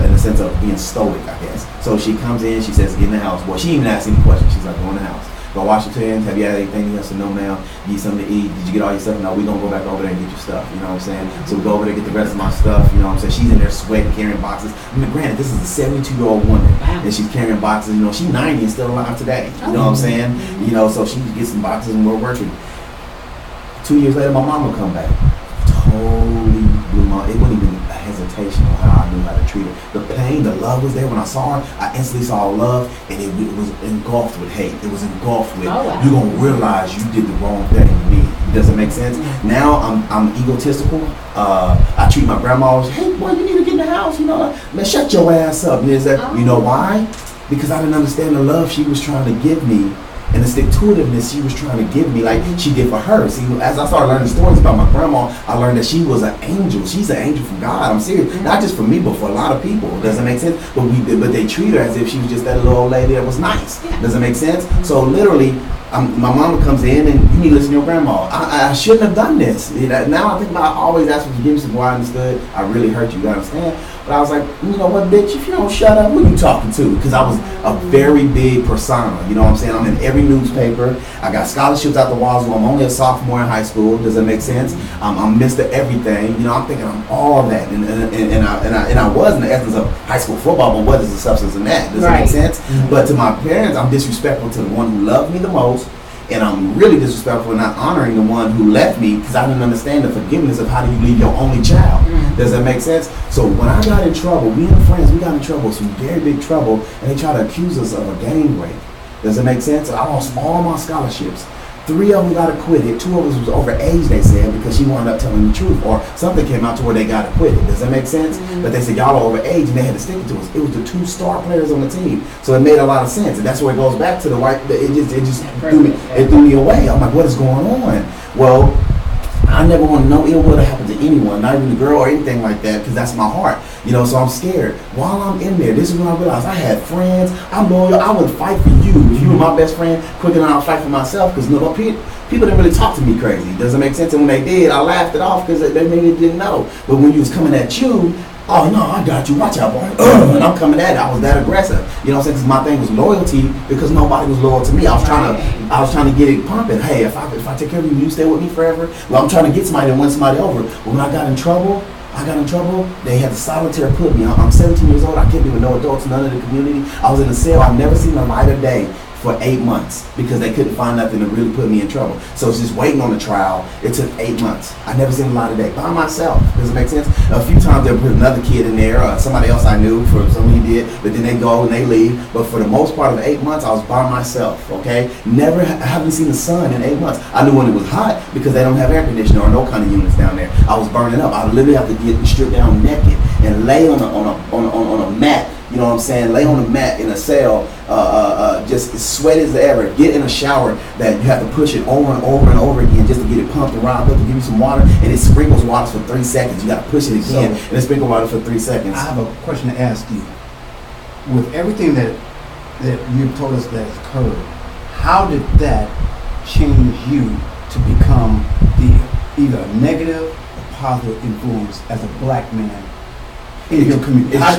in the sense of being stoic, I guess. So she comes in, she says, get in the house. Boy, she didn't even ask any questions. She's like, go in the house. Go wash your hands. Have you had anything? Yes or no, ma'am? Need something to eat? Did you get all your stuff? No, we're going to go back over there and get your stuff. You know what I'm saying? So we go over there, get the rest of my stuff. You know what I'm saying? She's in there sweating, carrying boxes. I mean, granted, this is a 72-year-old woman. Wow. And she's carrying boxes. You know, she's 90 and still alive today. You know what I'm saying? You know, so she gets some boxes and we're working. 2 years later, my mom will come back. Totally blew my, it wasn't even a hesitation on how I knew how to treat her. The pain, the love was there. When I saw her, I instantly saw love, and it was engulfed with hate. It was engulfed with, you're going to realize you did the wrong thing to me. Does it make sense? Now I'm egotistical. I treat my grandma as, hey, boy, you need to get in the house. You know, man, shut your ass up. You know why? Because I didn't understand the love she was trying to give me. And the stick-to-itiveness she was trying to give me, like she did for her. See, as I started learning stories about my grandma, I learned that she was an angel. She's an angel from God. I'm serious. Not just for me, but for a lot of people. Does it make sense? But they treat her as if she was just that little old lady that was nice. Does it make sense? So literally, my mama comes in and you need to listen to your grandma. I shouldn't have done this. Now I think about, I always ask for forgiveness before I understood. I really hurt you understand? But I was like, you know what, bitch, if you don't shut up, who you talking to? Because I was a very big persona, you know what I'm saying? I'm in every newspaper. I got scholarships out the walls. I'm only a sophomore in high school. Does that make sense? I'm Mr. Everything. You know, I'm thinking I'm all that. And I was in the essence of high school football, but what is the substance in that? Does that make sense? But to my parents, I'm disrespectful to the one who loved me the most. And I'm really disrespectful in not honoring the one who left me because I didn't understand the forgiveness of how do you leave your only child. Does that make sense? So when I got in trouble, me and friends, we got in trouble, some very big trouble, and they tried to accuse us of a gang rape. Does it make sense? I lost all my scholarships. 3 of them got acquitted. 2 of us was over age, they said, because she wound up telling the truth. Or something came out to where they got acquitted. Does that make sense? But they said, y'all are over age, and they had to stick it to us. It was the 2 star players on the team. So it made a lot of sense. And that's where it goes back to the white, it just threw me away. I'm like, what is going on? Well, I never want to know ill will to happen to anyone, not even the girl or anything like that, because that's my heart. You know, so I'm scared. While I'm in there, this is when I realized I had friends. I'm loyal. I would fight for you. If you were my best friend, quicker than I'll fight for myself. Because people didn't really talk to me crazy. Doesn't make sense. And when they did, I laughed it off because they maybe didn't know. But when you was coming at you, oh no, I got you. Watch out, boy. And I'm coming at it. I was that aggressive. You know what I'm saying? Because my thing was loyalty because nobody was loyal to me. I was trying to get it pumping. Hey, if I take care of you, you stay with me forever. Well, I'm trying to get somebody and win somebody over. But when I got in trouble, they had to solitary put me. I'm 17 years old. I can't be with no adults, none of the community. I was in a cell. I've never seen the light of day for 8 months because they couldn't find nothing to really put me in trouble. So it's just waiting on the trial. It took 8 months. I never seen the light of day by myself. Does it make sense? A few times they'll put another kid in there or somebody else I knew for something he did, but then they go and they leave. But for the most part of 8 months, I was by myself, okay? I haven't seen the sun in 8 months. I knew when it was hot because they don't have air conditioning or no kind of units down there. I was burning up. I literally have to get stripped down naked and lay on a mat. You know what I'm saying? Lay on the mat in a cell, just as sweaty as ever. Get in a shower that you have to push it over and over and over again just to get it pumped around. But to give you some water, and it sprinkles water for 3 seconds. You got to push it again, and it sprinkles water for 3 seconds. I have a question to ask you. With everything that you've told us that has occurred, how did that change you to become either a negative or positive influence as a black man in your community? How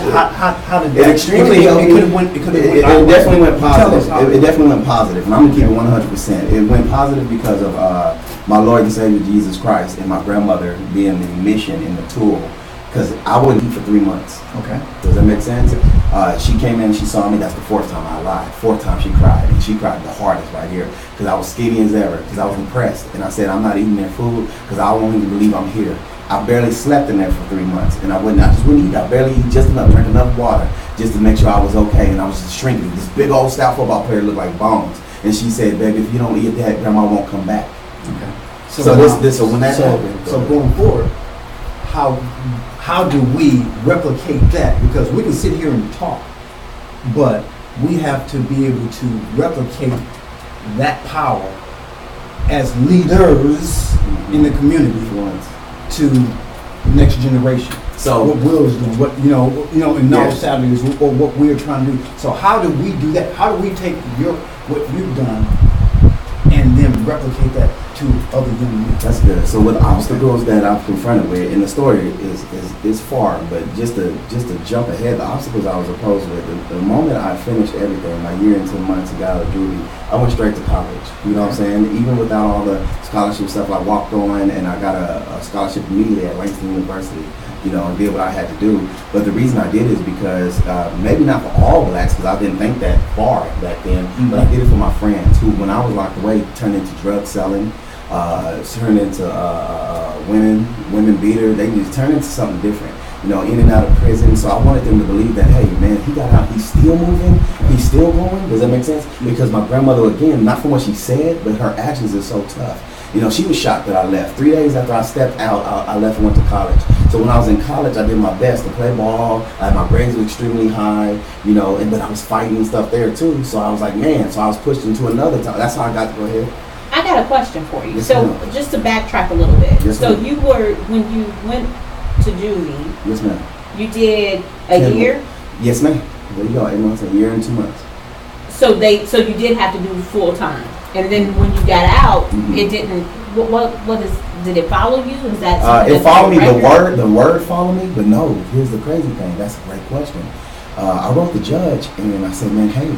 did that? It extremely helped me. It definitely went positive. It definitely went positive. And I'm gonna keep it 100%. It went positive because of my Lord and Savior Jesus Christ and my grandmother being the mission and the tool. Because I wouldn't eat for 3 months. Okay. Does that make sense? She came in, she saw me. That's the 4th time I lied. 4th time she cried, and she cried the hardest right here because I was skinny as ever. Because I was impressed, and I said I'm not eating their food because I won't even believe I'm here. I barely slept in there for 3 months, and I just wouldn't eat. I barely eat just enough, drink enough water just to make sure I was okay, and I was just shrinking. This big old stout football player looked like bones, and she said, "Baby, if you don't eat that, Grandma won't come back." Okay. So when that happened, so going forward, how do we replicate that? Because we can sit here and talk, but we have to be able to replicate that power as leaders in the community to the next generation. So what Will is doing, what in Knowledge Saturdays, or what we're trying to do. So how do we do that? How do we take what you've done and then replicate that to other young men? That's good. So with obstacles that I'm confronted with, and the story is far, but just to jump ahead, the obstacles I was opposed with, the moment I finished everything, my year and 2 months ago at Juvie, I went straight to college. You know what I'm saying? Even without all the scholarship stuff I walked on, and I got a scholarship immediately at Langston University. You know, and did what I had to do. But the reason I did is because, maybe not for all blacks, because I didn't think that far back then, but I did it for my friends who, when I was locked away, turned into drug selling, turned into women beater. They just turned into something different, you know, in and out of prison. So I wanted them to believe that, hey, man, he got out, he's still moving, he's still going. Does that make sense? Because my grandmother, again, not from what she said, but her actions are so tough. You know, she was shocked that I left. 3 days after I stepped out, I left and went to college. So when I was in college, I did my best to play ball. My grades were extremely high, you know, but I was fighting and stuff there too. So I was like, man, so I was pushed into another time. That's how I got to go ahead. I got a question for you. Yes, so ma'am. just to backtrack a little bit. Yes, so ma'am. you were, when you went to Juvie, Yes, ma'am. you did a 10 year? Yes, ma'am. There you go, 8 months, a year and 2 months. So you did have to do full time. And then when you got out, it didn't, did it follow you? Is that something it followed me, the word followed me, but no, here's the crazy thing. That's a great question. I wrote the judge and then I said, man, hey,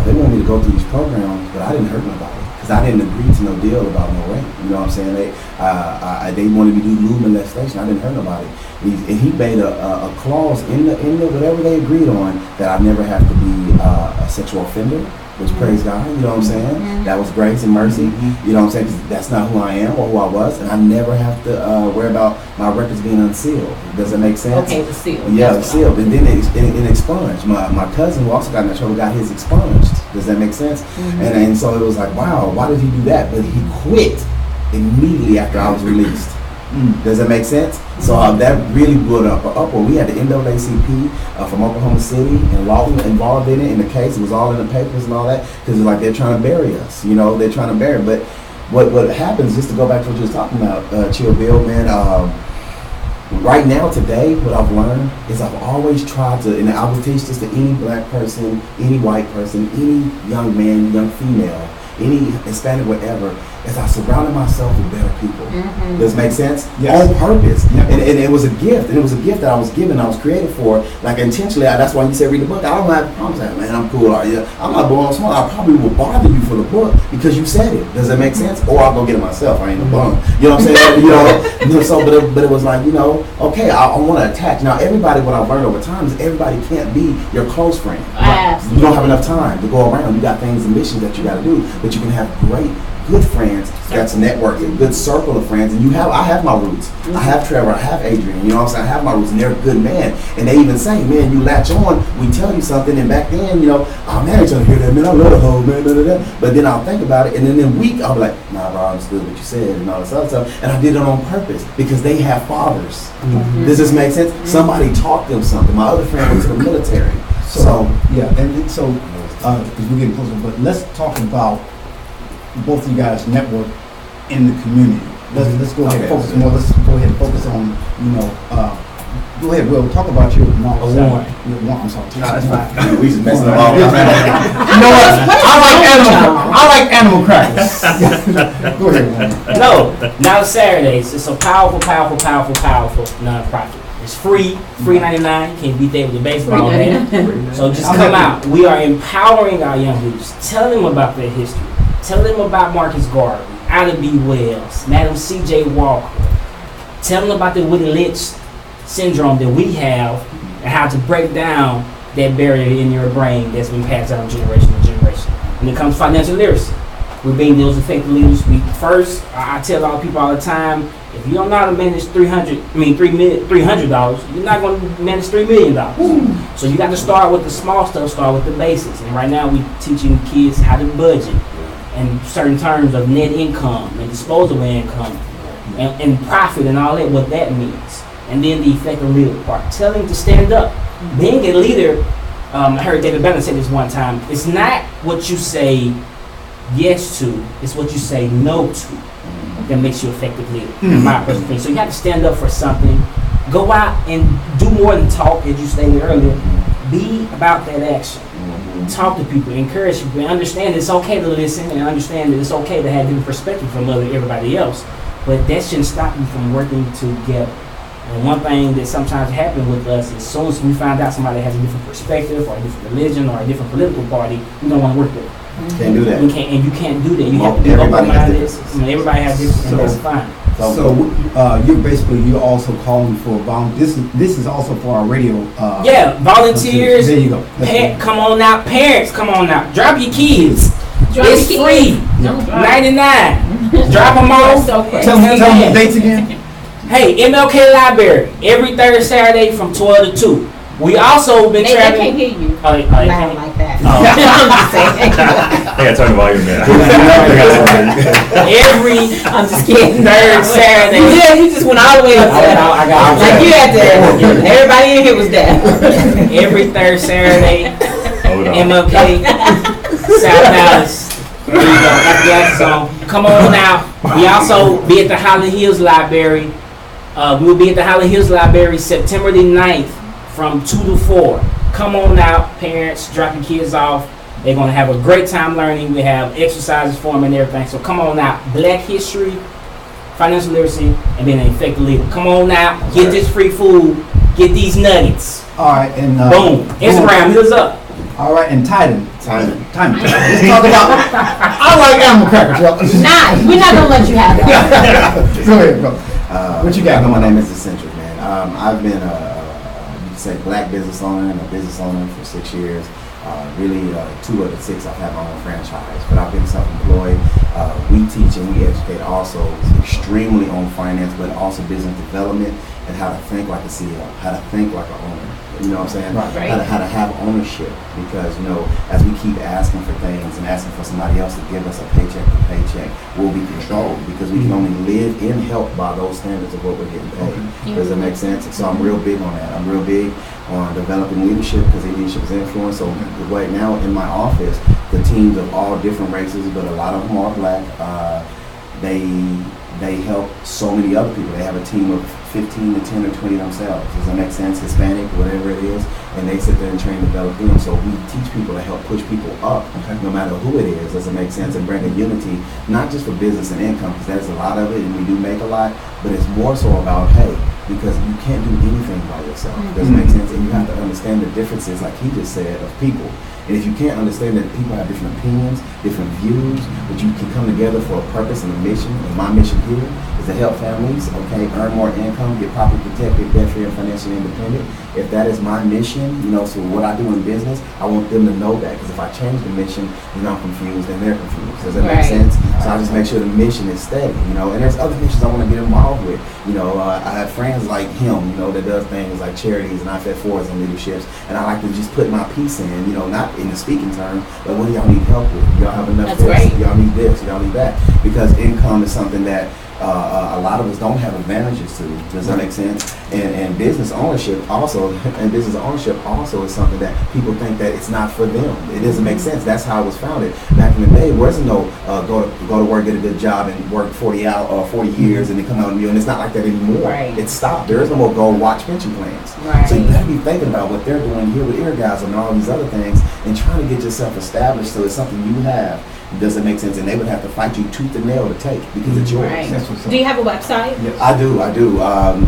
they want me to go through these programs, but I didn't hurt nobody because I didn't agree to no deal about no rape. You know what I'm saying? They wanted me to do lewd molestation. I didn't hurt nobody. And he made a clause in the whatever they agreed on that I never have to be a sexual offender. Which praise God, you know what I'm saying? That was grace and mercy, you know what I'm saying? 'Cause that's not who I am or who I was, and I never have to worry about my records being unsealed. Does that make sense? Okay, the sealed. Yeah, the sealed, and then it expunged. My cousin who also got in that trouble got his expunged. Does that make sense? And so it was like, wow, why did he do that? But he quit immediately after I was released. Does that make sense? So that really blew up. We had the NAACP from Oklahoma City and Lawton involved in it in the case. It was all in the papers and all that because it's like they're trying to bury us. You know, they're trying to bury. But what happens, just to go back to what you was talking about, Chill Bill, man. Right now, today, what I've learned is I've always tried to, and I would teach this to any black person, any white person, any young man, young female, any Hispanic, whatever, is I surrounded myself with better people. Does it make sense? Yes. On purpose. Yep. And it was a gift. And it was a gift that I was given, I was created for, like intentionally. That's why you said read the book. I don't have problems saying, man, I'm cool. I'm not blowing smoke. I probably will bother you for the book because you said it. Does that make sense? Or I'll go get it myself. I ain't a bum. You know what I'm saying? So, but it was like, okay, I want to attach. Now, everybody, what I've learned over time is everybody can't be your close friend. Absolutely. You don't have enough time to go around. You got things and missions that you got to do, but you can have great, good friends. That's a network, a good circle of friends. And I have my roots. I have Trevor, I have Adrian, you know what I'm saying? I have my roots, and they're a good man. And they even say, man, you latch on, we tell you something, and back then, oh man, I ain't trying to hear that, man, I love the whole man, But then I'll think about it, and then in a week, I'll be like, nah, bro, I understood what you said, and all this other stuff. And I did it on purpose, because they have fathers. Does this make sense? Somebody taught them something. My other friend went to the military. So yeah, and so, because we're getting closer, but let's talk about both of you guys' network in the community. Let's go ahead and focus more. Let's go ahead and focus on, go ahead, Will, talk about your mom. Warren. I'm sorry. no, that's fine. We just messing up all You know what? I like animal crackers. Go ahead, Warren. No, now Saturdays. It's a powerful nonprofit. It's free $99. Can't beat that with a baseball bat. So just come out. We are empowering our young leaders. Tell them about their history. Tell them about Marcus Garvey, Ida B. Wells, Madam C.J. Walker. Tell them about the Willie Lynch syndrome that we have and how to break down that barrier in your brain that's been passed down generation to generation. When it comes to financial literacy, we're being those effective leaders. I tell all people all the time, if you don't know how to manage $300, you're not going to manage $3 million. So you got to start with the small stuff, start with the basics. And right now we're teaching kids how to budget and certain terms of net income and disposable income and profit and all that, what that means. And then the effective leader part, telling to stand up. Being a leader, I heard David Banner say this one time, it's not what you say yes to, it's what you say no to that makes you an effective leader, in my personal opinion. So you have to stand up for something, go out and do more than talk, as you stated earlier. Be about that action. Talk to people, encourage people, and understand it's okay to listen and understand that it's okay to have different perspective from everybody else. But that shouldn't stop you from working together. And one thing that sometimes happens with us is as soon as we find out somebody has a different perspective or a different religion or a different political party, we don't want to work with them. can't do that. You can't, and you can't do that. You have to be Everybody has open-minded. differences. Everybody has different, and that's fine. So you're also calling for this is also for our radio. Yeah, volunteers. There you go. Come on out, parents. Come on out. Drop your kids. It's your free. kids. $99. Drop them off. So crazy. Tell me the dates again. Hey, MLK Library every third Saturday from 12 to 2. We also been They traveling. can't hear you Oh, loud like that. Oh. I'm just saying. I gotta turn the volume down. Every I'm just kidding. third Saturday. Yeah, you just went all the way up there. I got Like you had to. Everybody in here was there. every third Saturday. Hold on. MLK South Dallas. There you go. Got the access on. Come on out. We also be at the Highland Hills Library. We will be at the Highland Hills Library September the 9th from 2 to 4. Come on out, parents. Drop your kids off. They're going to have a great time learning. We have exercises for them and everything. So come on out. Black history, financial literacy, and being an effective leader. Come on out. Get this free food. Get these nuggets. All right, and Boom. Instagram, hit us up. All right, and Titan. Time. Let's talk about. I like animal crackers, y'all. Nah, we're not gonna let you have that. Go ahead, bro. What you got? My name is Eccentric, man. I've been you could say black business owner and a business owner for 6 years. Really, 2 of the 6 I've had my own franchise, but I've been self-employed. We teach and we educate also extremely on finance, but also business development and how to think like a CEO, how to think like an owner. You know what I'm saying? Right. How to have ownership, because as we keep asking for things and asking for somebody else to give us a paycheck to paycheck, we'll be controlled because we can only live in help by those standards of what we're getting paid. Does that make sense? So I'm real big on that. I'm real big on developing leadership because leadership is influence. So right now in my office, the teams of all different races, but a lot of them are black. They help so many other people. They have a team of 15 to 10 or 20 themselves. Does that make sense? Hispanic, whatever it is, and they sit there and train and develop them. So we teach people to help push people up, no matter who it is. Does it make sense? And bring a unity, not just for business and income, because there's a lot of it, and we do make a lot, but it's more so about, hey, because you can't do anything by yourself. Does it make sense? And you have to understand the differences, like he just said, of people. And if you can't understand that people have different opinions, different views, but you can come together for a purpose and a mission, and my mission here is to help families, okay, earn more income, get properly protected, debt-free, and financially independent. If that is my mission, so what I do in business, I want them to know that. Because if I change the mission, I'm confused and they're confused. Does that make sense? So I just make sure the mission is steady, and there's other missions I want to get involved with. I have friends like him, that does things like charities and IFF4s and leaderships, and I like to just put my piece in, not in the speaking term, but what do y'all need help with? Y'all have enough That's this? right. Y'all need this? Y'all need that? Because income is something that a lot of us don't have advantages to. Does that make sense? And business ownership also, is something that people think that it's not for them. It doesn't make sense. That's how it was founded back in the day. There wasn't no go to work, get a good job, and work 40 years, and then come out and it's not like that anymore. Right. It stopped. There is no more go watch pension plans. Right. So you got to be thinking about what they're doing here with Eargasm and all these other things, and trying to get yourself established so it's something you have. Does it make sense? And they would have to fight you tooth and nail to take because it's yours. Right. That's what's up. Do you have a website? Yes. I do.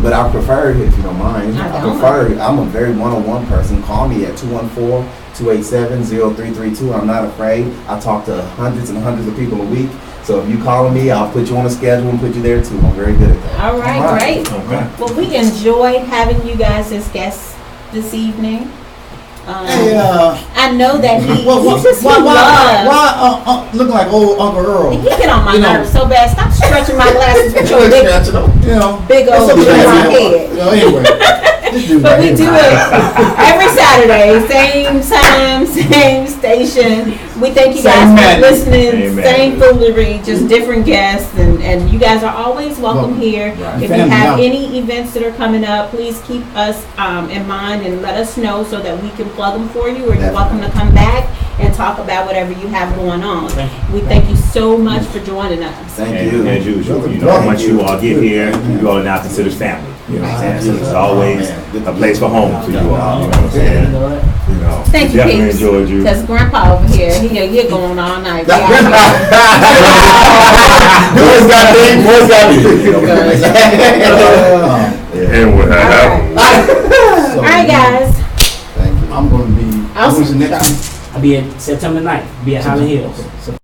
But I prefer, if you don't mind, I'm a very one-on-one person. Call me at 214-287-0332. I'm not afraid. I talk to hundreds and hundreds of people a week. So if you call me, I'll put you on a schedule and put you there too. I'm very good at that. All right, great. Okay. Well, we enjoyed having you guys as guests this evening. Hey, I know that he why look like old Uncle Earl? He get on my nerves so bad. Stop stretching my glasses with your big big old It's okay. on my head. Anyway, this dude But right we here. do it every Saturday, same time, same station. We thank you guys Same for man. listening. Amen. Same foolery, just different guests, and you guys are always welcome here. Right. If Family you have out. any events that are coming up, please keep us in mind and let us know so that we can plug them for you. Or you're welcome to come back and talk about whatever you have going on. We thank you so much for joining us. Thank And you. as usual, once you all get here, you all are now considered family. You know what I'm saying? So it's always a place for home for you all. You know what I'm saying? Thank you, Definitely Peeps. enjoyed you. Because Grandpa over here, you're going all night. Boys got me. And what happened? All right, guys. Thank you. I'm going to be. I'll- When's the next one? I'll be at September 9th. Be at Highland Hills. Okay.